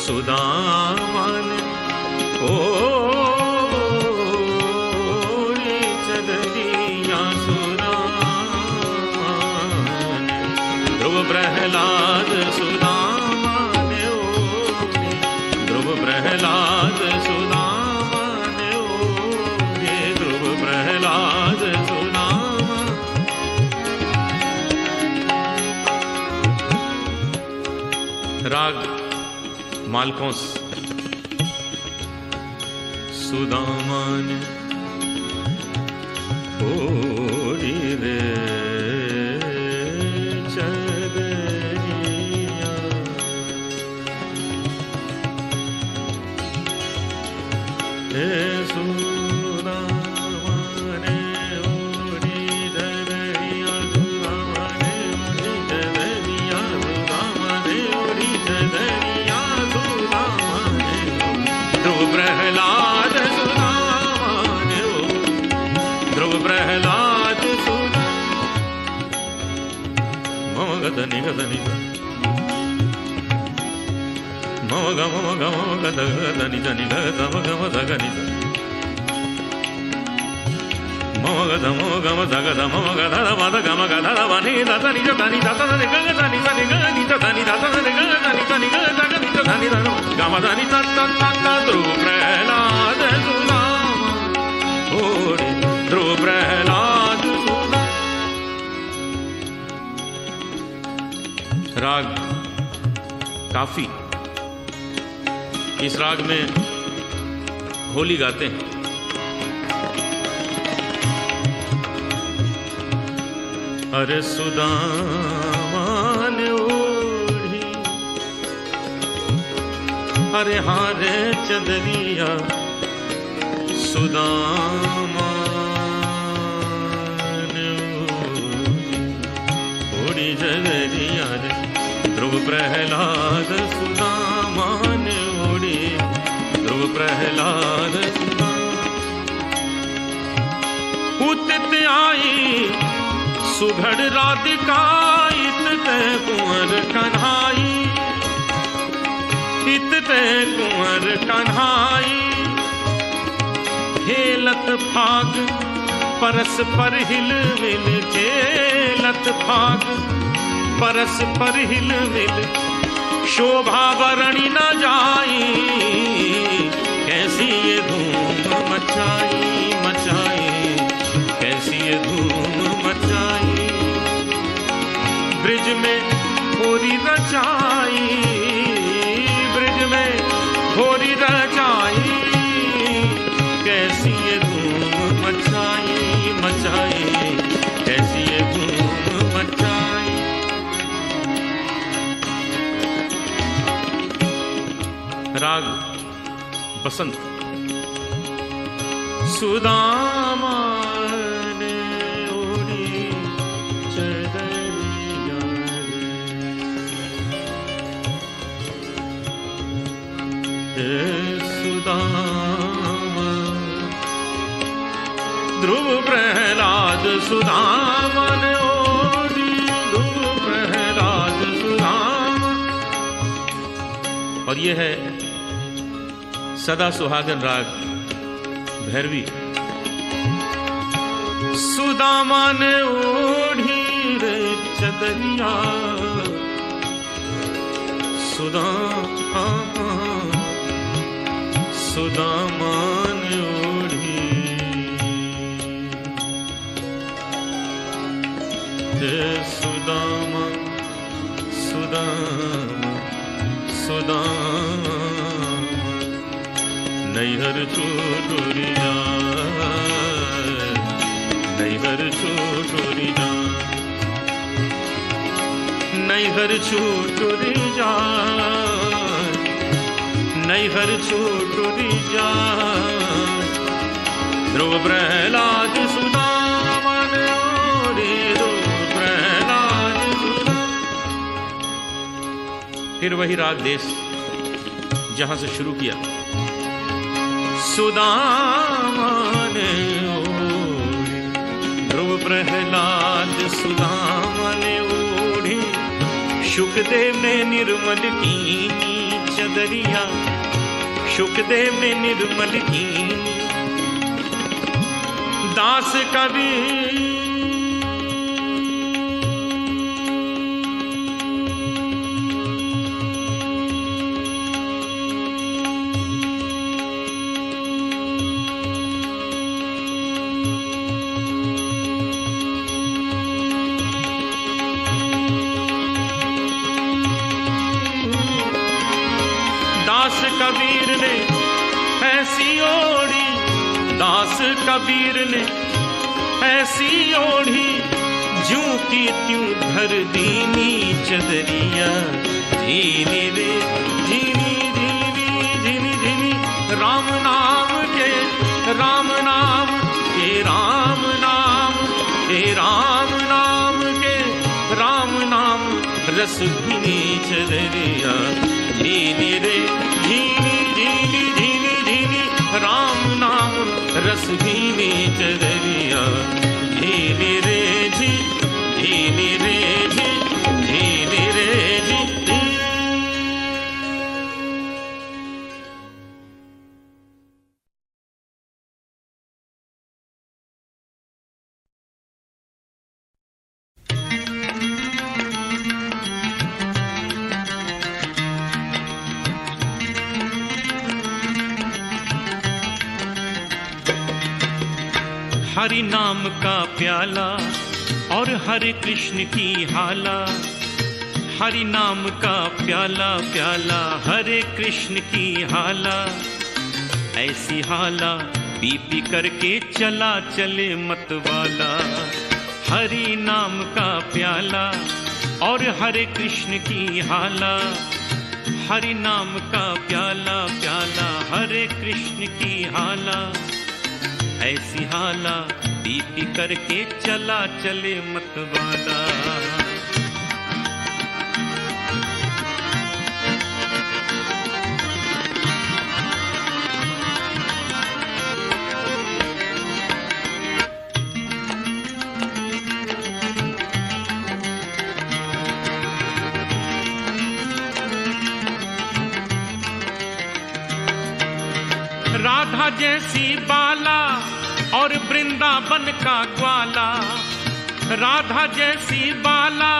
सुदामा ने ओढ़ी चदरिया सुदामा ने। ध्रुव प्रहलाद सुदामा ने ओढ़ी, ध्रुव प्रहलाद सुदामा ने ओढ़ी, ध्रुव प्रहलाद सुदामा। राग मालकोस। सुदामा ने ओढ़ी रे चदरिया, हे सुदामा ने ओढ़ी चदरिया, सुदामा ने ओढ़ी चदरिया, सुदामा ने ओढ़ी चदरिया, सुदामा ने। ध्रुव प्रहलाद प्रहलाद सुदा मम गदनि गदनि मम गम गद गदनि जनि गम गम दगनि मम गद गम दगद मम गद मद गम गद वनि दनि जनि दनि गनि जनि गनि दनि दनि दनि गनि पदानी तत्ता ध्रुव प्रहलाद सुदामा ओढ़ी ध्रुव प्रहलाद सुदामा। राग काफी, इस राग में होली गाते हैं। अरे सुदामा ने ओढ़ी, अरे हारे चदरिया सुदामा ने ओढ़ी चदरिया रे ध्रुव प्रहलाद सुदामा ने ओढ़ी ध्रुव प्रहलाद उतित आई सुघड़ राधिका इतते कुंवर कन्हाई, इतते कुंवर कन्हाई। खेलत फाग परस पर हिल मिल, खेलत फाग परस पर हिल मिल। शोभा वरणी न जाई, कैसी ये धूम मचाई मचाई, कैसी ये धूम मचाई। ब्रिज में होरी रचाई, ब्रिज में होरी रचाई। कैसी ये धूम मचाई मचाई, कैसी ये धूम मचाई। राग बसंत। सुदामा ने ओढ़ी चदरिया रे सुदामा ध्रुव प्रहलाद सुदामा ने ओढ़ी ध्रुव प्रहलाद सुदामा। और यह है सदा सुहागन राग भैरवी। सुदामा ने ओढ़ी रे चदरिया सुदामा, सुदामा ने ओढ़ी रे सुदामा, सुदामा सुदामा। नैहर छोटोरी जाए, नैहर छोटोरी जाए, नैहर छोटोरी जाए, नैहर छोटोरी जाए। ध्रुव प्रहलाद सुदामा ने ओढ़ी ध्रुव प्रहलाद सुदामा। फिर वही राग देश जहां से शुरू किया। सुदामा ने ओढ़ी ध्रुव प्रहलाद सुदामा ने ओढ़ी। शुकदेव ने निर्मल कीनी चदरिया, शुकदेव ने निर्मल कीनी। दास कबीर कबीर ने ऐसी ओढ़ी, दास कबीर ने ऐसी ओढ़ी। ज्यों की त्यों धर दीनी चदरिया। झीनी रे झीनी झीनी झीनी झीनी। राम नाम के राम नाम के राम नाम के राम नाम के राम नाम। रस भीनी चदरिया। झीनी रे झीनी झीनी झीनी झीनी। राम नाम रस भीनी चदरिया। झीनी रे झी झीनी रे झी झीनी रे झी। हरि नाम का प्याला और हरे कृष्ण की हाला। हरि नाम का प्याला प्याला हरे कृष्ण की हाला। ऐसी हाला पी पी करके चला चले मतवाला। हरि नाम का प्याला और हरे कृष्ण की हाला। हरि नाम का प्याला प्याला हरे कृष्ण की हाला। ऐसी हाला पी पी करके चला चले मतवाला। राधा जैसी बाला और वृंदावन का ग्वाला। राधा जैसी बाला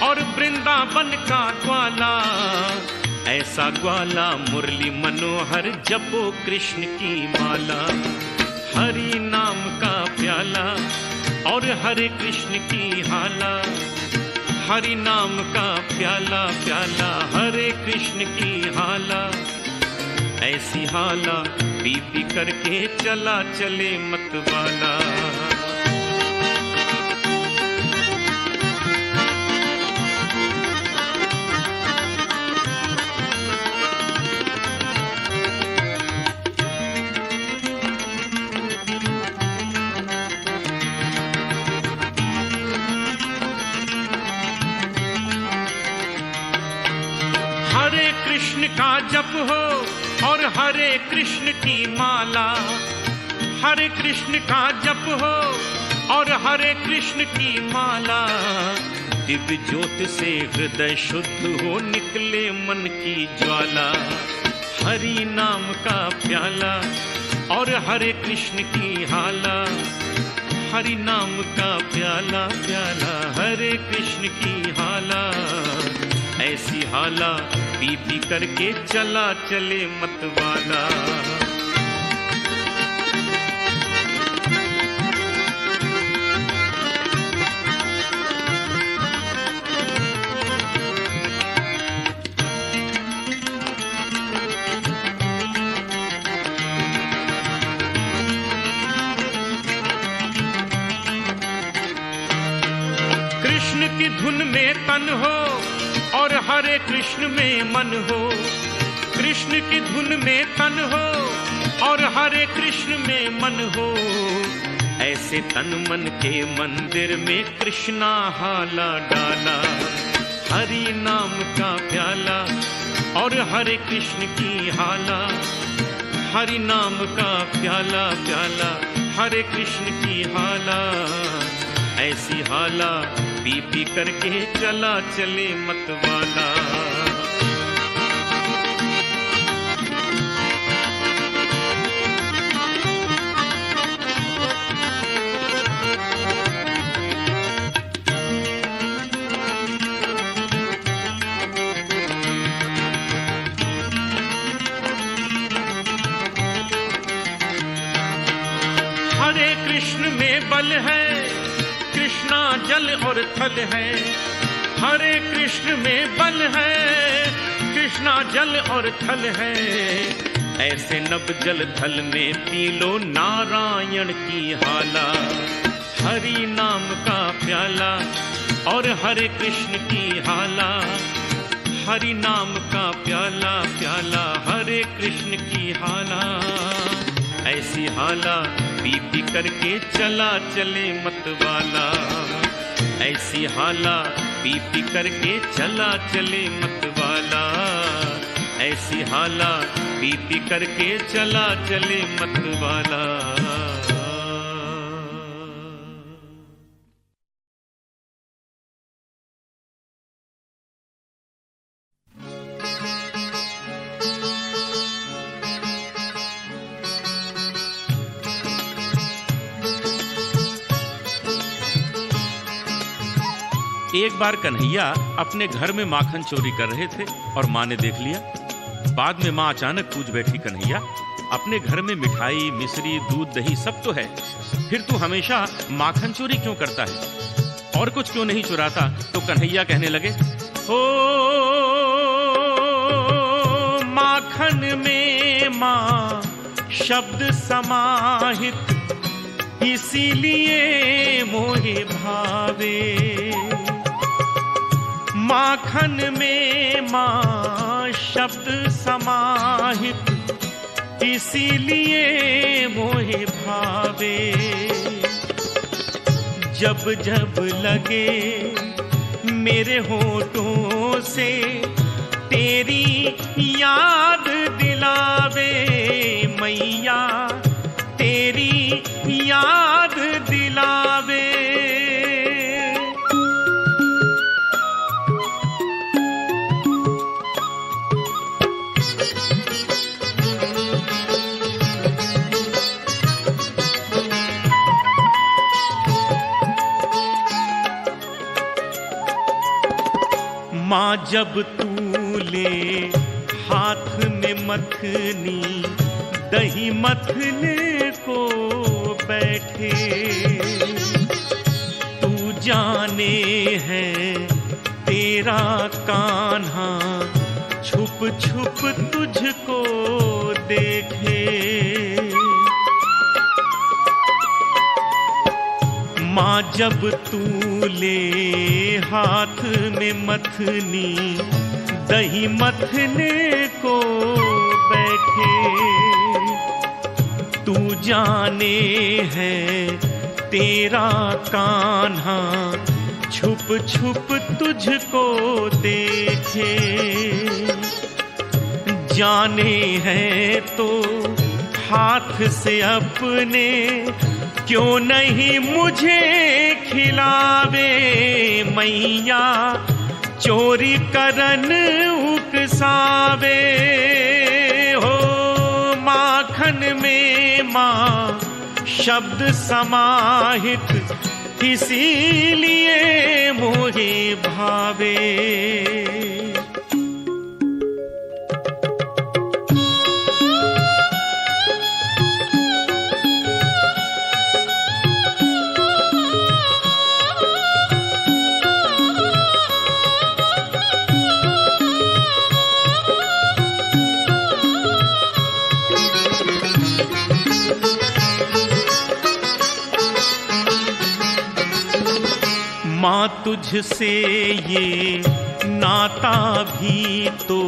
और वृंदावन का ग्वाला। ऐसा ग्वाला मुरली मनोहर जपो कृष्ण की माला। हरि नाम का प्याला और हरे कृष्ण की हाला। हरि नाम का प्याला प्याला हरे कृष्ण की हाला। ऐसी हाला पी पी करके चला चले मतवाला। हरे कृष्ण का जप हो और हरे कृष्ण की माला। हरे कृष्ण का जप हो और हरे कृष्ण की माला। दिव्य ज्योत से हृदय शुद्ध हो निकले मन की ज्वाला। हरि नाम का प्याला और हरे कृष्ण की हाला। हरि नाम का प्याला प्याला हरे कृष्ण की हाला। ऐसी हाला पी पी करके चला चले मतवाला। कृष्ण की धुन में तन हो और हरे कृष्ण में मन हो। कृष्ण की धुन में तन हो और हरे कृष्ण में मन हो। ऐसे तन मन के मंदिर में कृष्णा हाला डाला। हरि नाम का प्याला और हरे कृष्ण की हाला। हरि नाम का प्याला प्याला हरे कृष्ण की हाला। ऐसी हाला पी पी करके चला चले मतवाला। हरे कृष्ण में बल है कृष्णा जल और थल है। हरे कृष्ण में बल है कृष्णा जल और थल है। ऐसे नब जल थल में पी लो नारायण की हाला। हरि नाम का प्याला और हरे कृष्ण की हाला। हरि नाम का प्याला प्याला हरे कृष्ण की हाला। ऐसी हाला पी पी करके चला चले मतवाला। ऐसी हाला पी पी करके चला चले मतवाला। ऐसी हाला पी पी करके चला चले मतवाला। एक बार कन्हैया अपने घर में माखन चोरी कर रहे थे और माँ ने देख लिया। बाद में माँ अचानक पूछ बैठी, कन्हैया अपने घर में मिठाई, मिश्री, दूध, दही सब तो है, फिर तू हमेशा माखन चोरी क्यों करता है? और कुछ क्यों नहीं चुराता? तो कन्हैया कहने लगे, ओ माखन में माँ शब्द समाहित, इसीलिए मोहे भावे। माखन में माँ शब्द समाहित, इसीलिए मोहे भावे। जब जब लगे मेरे होठों से तेरी याद दिलावे, मैया तेरी याद दिलावे। माँ जब तू ले हाथ में मथनी, दही मथने को बैठे, तू जाने है तेरा कान्हा छुप छुप तुझको देखे। माँ जब तू ले हाथ में मथनी, दही मथने को बैठे, तू जाने है तेरा कान्हा छुप छुप तुझको देखे। जाने है तो हाथ से अपने क्यों नहीं मुझे खिलावे, मैया चोरी करन उकसावे। हो माखन में माँ शब्द समाहित, इसीलिए मोहे भावे। माँ तुझसे ये नाता भी तो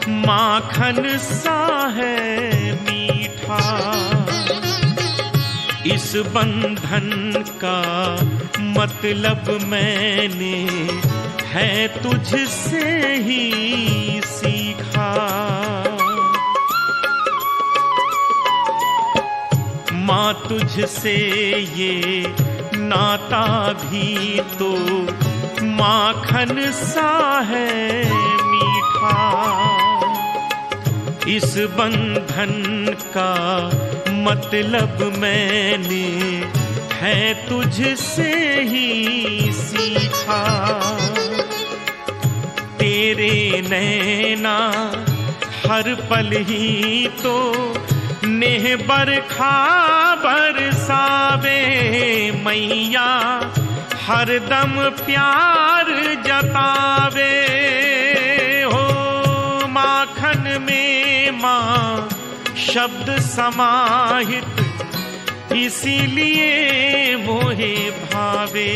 माखन सा है मीठा, इस बंधन का मतलब मैंने है तुझसे ही सीखा। माँ तुझसे ये नाता भी तो माखन सा है मीठा, इस बंधन का मतलब मैंने है तुझसे ही सीखा। तेरे नैना हर पल ही तो नेह बरखा बरसावे, मैया हरदम प्यार जतावे। हो माखन में माँ शब्द समाहित, इसीलिए मोहे भावे।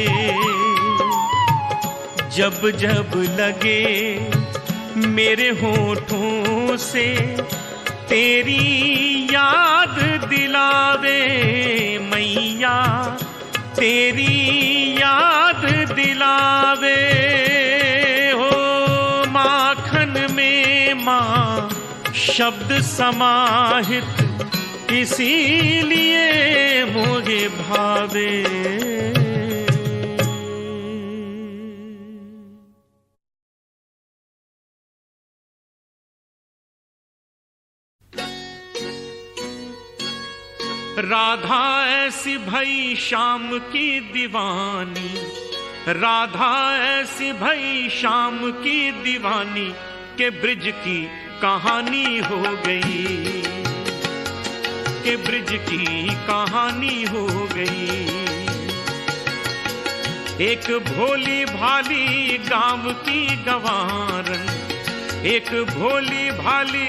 जब जब लगे मेरे होठों से तेरी याद दिलावे, मैया तेरी याद दिलावे। हो माखन में माँ शब्द समाहित, इसीलिए मोहे भावे। राधा ऐसी भई शाम की दीवानी, राधा ऐसी भई शाम की दीवानी के ब्रिज की कहानी हो गई। के ब्रिज की कहानी हो गई। एक भोली भाली गांव की गवारन, एक भोली भाली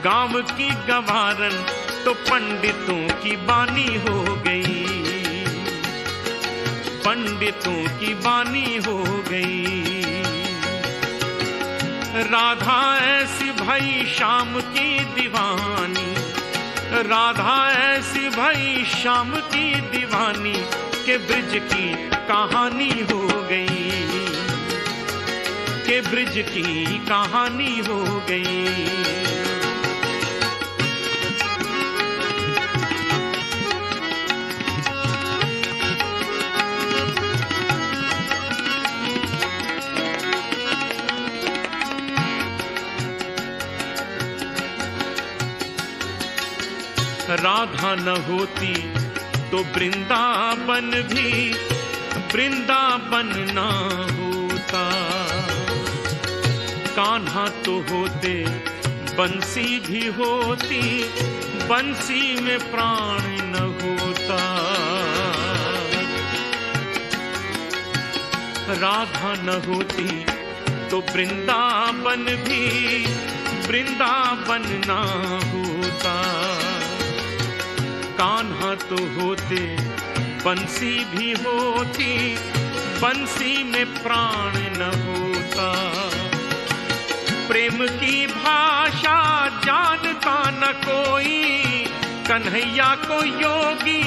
गांव की गवारन तो पंडितों की बानी हो गई, पंडितों की बानी हो गई। राधा ऐसी भई शाम की दीवानी, राधा ऐसी भई शाम की दीवानी के ब्रिज की कहानी हो गई, के ब्रिज की कहानी हो गई। राधा न होती तो वृंदावन भी वृंदावन ना होता, कान्हा तो होते बंसी भी होती, बंसी में प्राण न होता। राधा न होती तो वृंदावन भी वृंदावन ना होता, कान्हा तो होते बंसी भी होती, बंसी में प्राण न होता। प्रेम की भाषा जानता न कोई, कन्हैया को योगी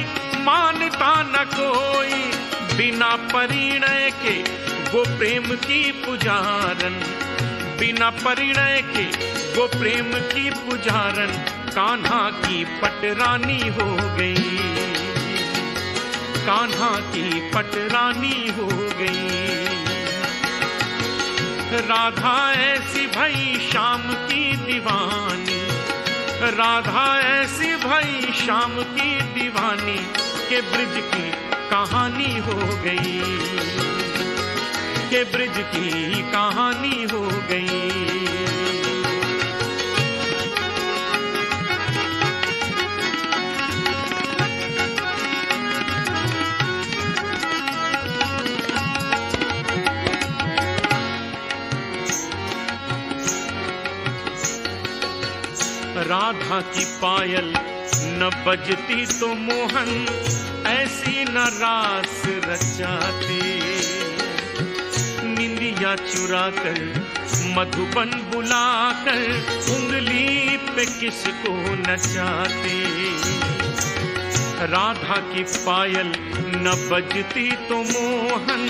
मानता न कोई, बिना परिणय के वो प्रेम की पुजारन, बिना परिणय के वो प्रेम की पुजारन कान्हा की पटरानी हो गई, कान्हा की पटरानी हो गई। राधा ऐसी भई शाम की दीवानी, राधा ऐसी भई शाम की दीवानी के ब्रिज की कहानी हो गई, के ब्रिज की कहानी हो गई। राधा की पायल न बजती तो मोहन ऐसी न रास रचाते, निंदिया चुराकर मधुबन बुलाकर उंगली पे किसको नचाते। राधा की पायल न बजती तो मोहन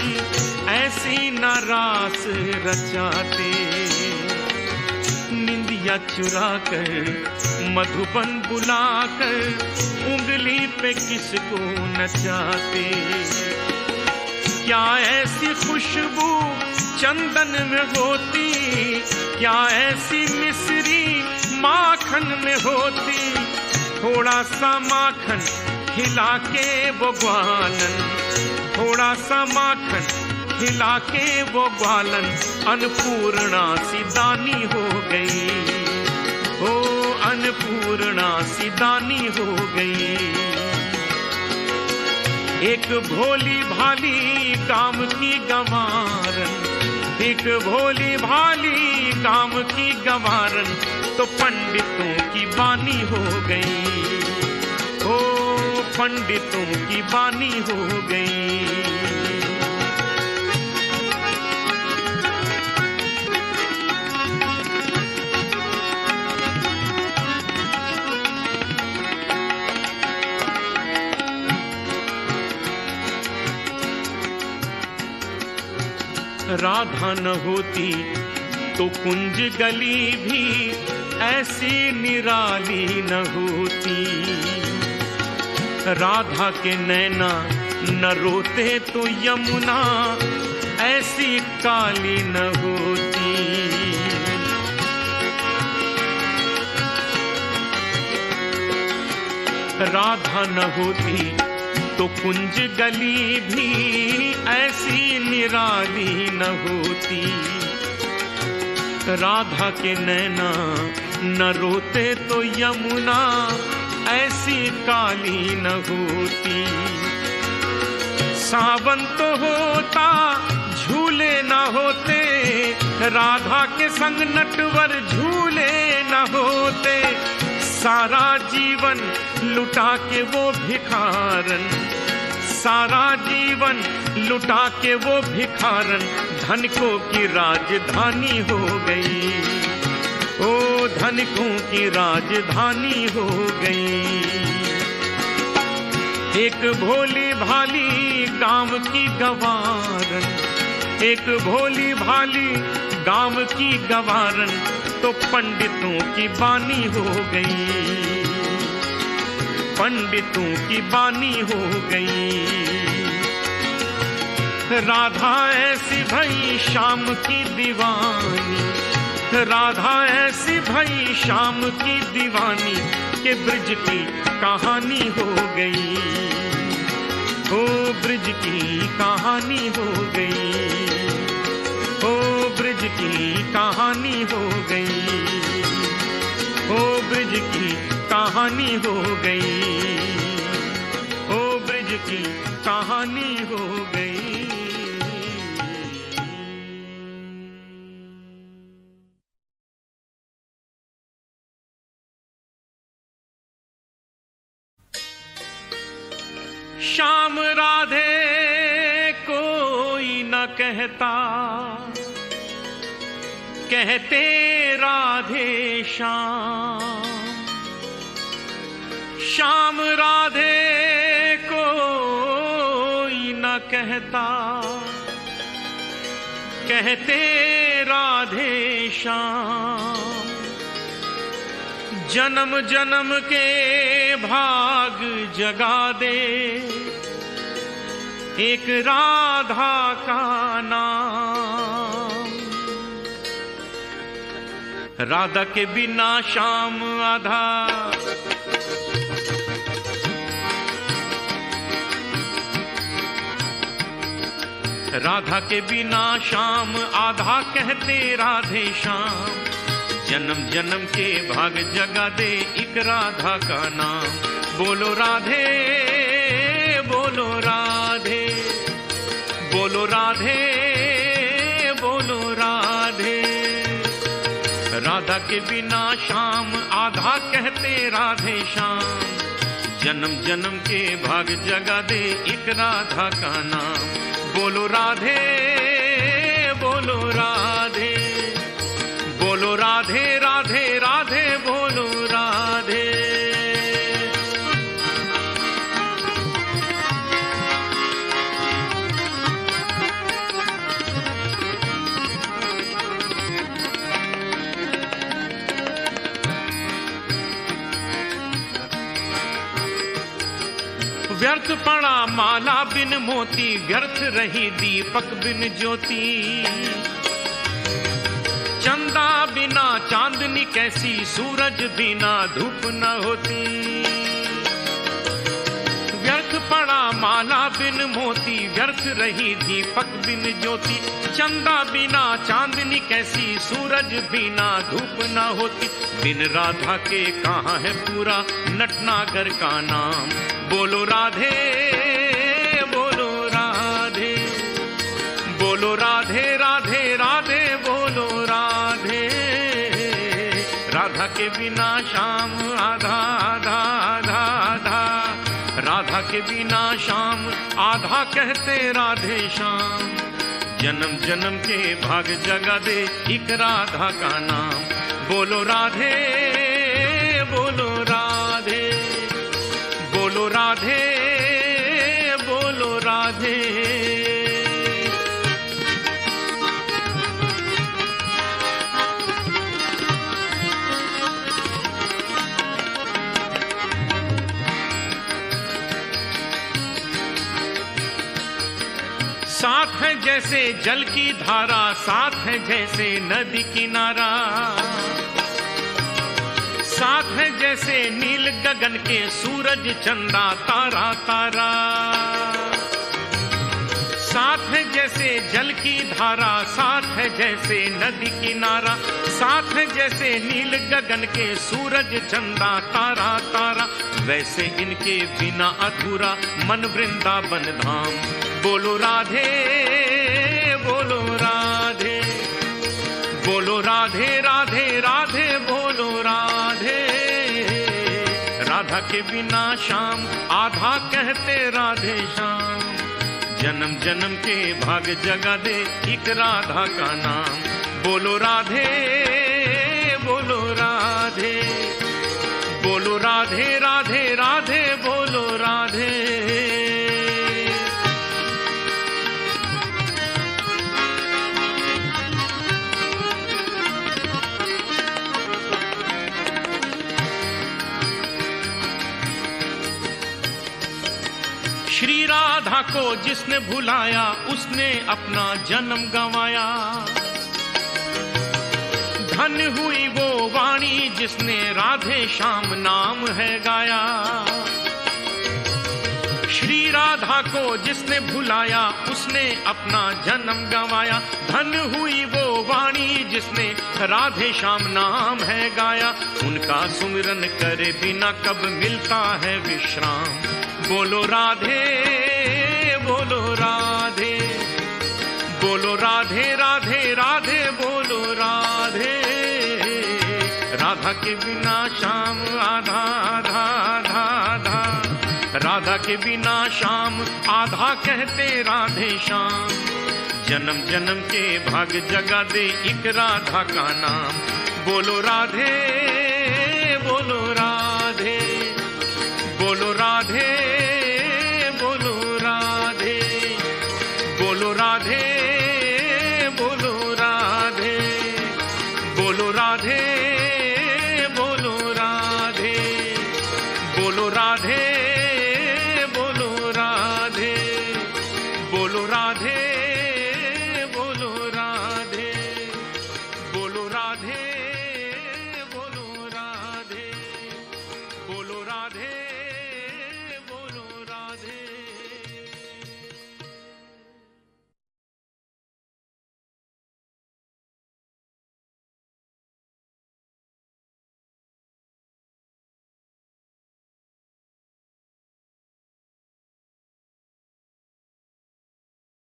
ऐसी न रास रचाते, निंदिया चुराकर मधुबन बुलाकर उंगली पे किसको नचाते। क्या ऐसी खुशबू चंदन में होती, क्या ऐसी मिश्री माखन में होती, थोड़ा सा माखन खिला के वो ग्वालन, थोड़ा सा माखन खिला के वो ग्वालन अन्नपूर्णा सी दानी हो गई, ओ अन्नपूर्णा सी दानी हो गई। एक भोली भाली काम की गवारन, एक भोली भाली काम की गवारन तो पंडितों की बानी हो गई, ओ पंडितों की बानी हो गई। राधा न होती तो कुंज गली भी ऐसी निराली न होती, राधा के नैना न रोते तो यमुना ऐसी काली न होती। राधा न होती तो कुंज गली भी ऐसी निराली न होती, राधा के नैना न रोते तो यमुना ऐसी काली न होती। सावन तो होता झूले न होते, राधा के संग नटवर झूले न होते। सारा जीवन लुटा के वो भिखारन, सारा जीवन लुटा के वो भिखारन, धनिकों की राजधानी हो गई। ओ धनिकों की राजधानी हो गई। एक भोली भाली गांव की गवारन, एक भोली भाली गांव की गवारन, तो पंडितों की बानी हो गई, पंडितों की बानी हो गई। राधा ऐसी भई शाम की दीवानी, राधा ऐसी भई शाम की दीवानी, के ब्रिज की कहानी हो गई। ओ ब्रिज की कहानी हो गई, ओ ब्रिज की कहानी हो गई, ओ ब्रिज की कहानी हो गई, ओ ब्रिज की कहानी हो गई। श्याम राधे कोई न कहता, कहते राधे श्याम। श्याम राधे कोई न कहता, कहते राधे श्याम। जन्म जन्म के भाग जगा दे एक राधा का नाम। राधा के बिना श्याम आधा, राधा के बिना श्याम आधा, कहते राधे श्याम। जन्म जन्म के भाग जगा दे एक राधा का नाम। बोलो राधे, बोलो राधे, बोलो राधे, बोलो राधे। राधा के बिना श्याम आधा, कहते राधे श्याम। जन्म जन्म के भाग जगा दे एक राधा का नाम। बोलो राधे, बोलो राधे, बोलो राधे, राधे राधे, बोलो राधे। व्यर्थ पड़ा माला बिन मोती, व्यर्थ रही दीपक बिन ज्योति। चंदा बिना चांदनी कैसी, सूरज बिना धूप न होती। व्यर्थ पड़ा माला बिन मोती, व्यर्थ रही दीपक बिन ज्योति। चंदा बिना चांदनी कैसी, सूरज बिना धूप न होती। बिन राधा के कहाँ है पूरा नटनागर का नाम। बोलो राधे, बोलो राधे, बोलो राधे, राधे राधे, बोलो राधे। राधा के बिना श्याम आधा, आधा आधा आधा। राधा के बिना श्याम आधा, कहते राधे श्याम। जन्म जन्म के भाग जगा दे एक राधा का नाम। बोलो राधे, बोलो राधे, बोलो राधे, बोलो राधे। साथ है जैसे जल की धारा, साथ है जैसे नदी किनारा। साथ है जैसे नील गगन के सूरज चंदा तारा तारा। साथ है जैसे जल की धारा, साथ है जैसे नदी किनारा, साथ है जैसे नील गगन के सूरज चंदा तारा तारा, वैसे इनके बिना अधूरा मन वृंदावन धाम। बोलो राधे बोलो राधे, बोलो राधे राधे राधे बोलो राधे। राधा के बिना श्याम आधा कहते राधे श्याम, जन्म जन्म के भाग जगा दे एक राधा का नाम। बोलो राधे बोलो राधे, बोलो राधे राधे राधे बोलो राधे। श्री राधा को जिसने भुलाया उसने अपना जन्म गंवाया, धन हुई वो वाणी जिसने राधे श्याम नाम है गाया। श्री राधा को जिसने भुलाया उसने अपना जन्म गंवाया, धन हुई वो वाणी जिसने राधे श्याम नाम है गाया। उनका सुमिरन करे बिना कब मिलता है विश्राम। बोलो राधे बोलो राधे, बोलो राधे राधे राधे बोलो राधे। राधा के बिना श्याम आधा आधा आधा आधा, राधा के बिना श्याम आधा कहते राधे श्याम, जन्म जन्म के भाग जगा दे एक राधा का नाम। बोलो राधे बोलो राधे, बोलो राधे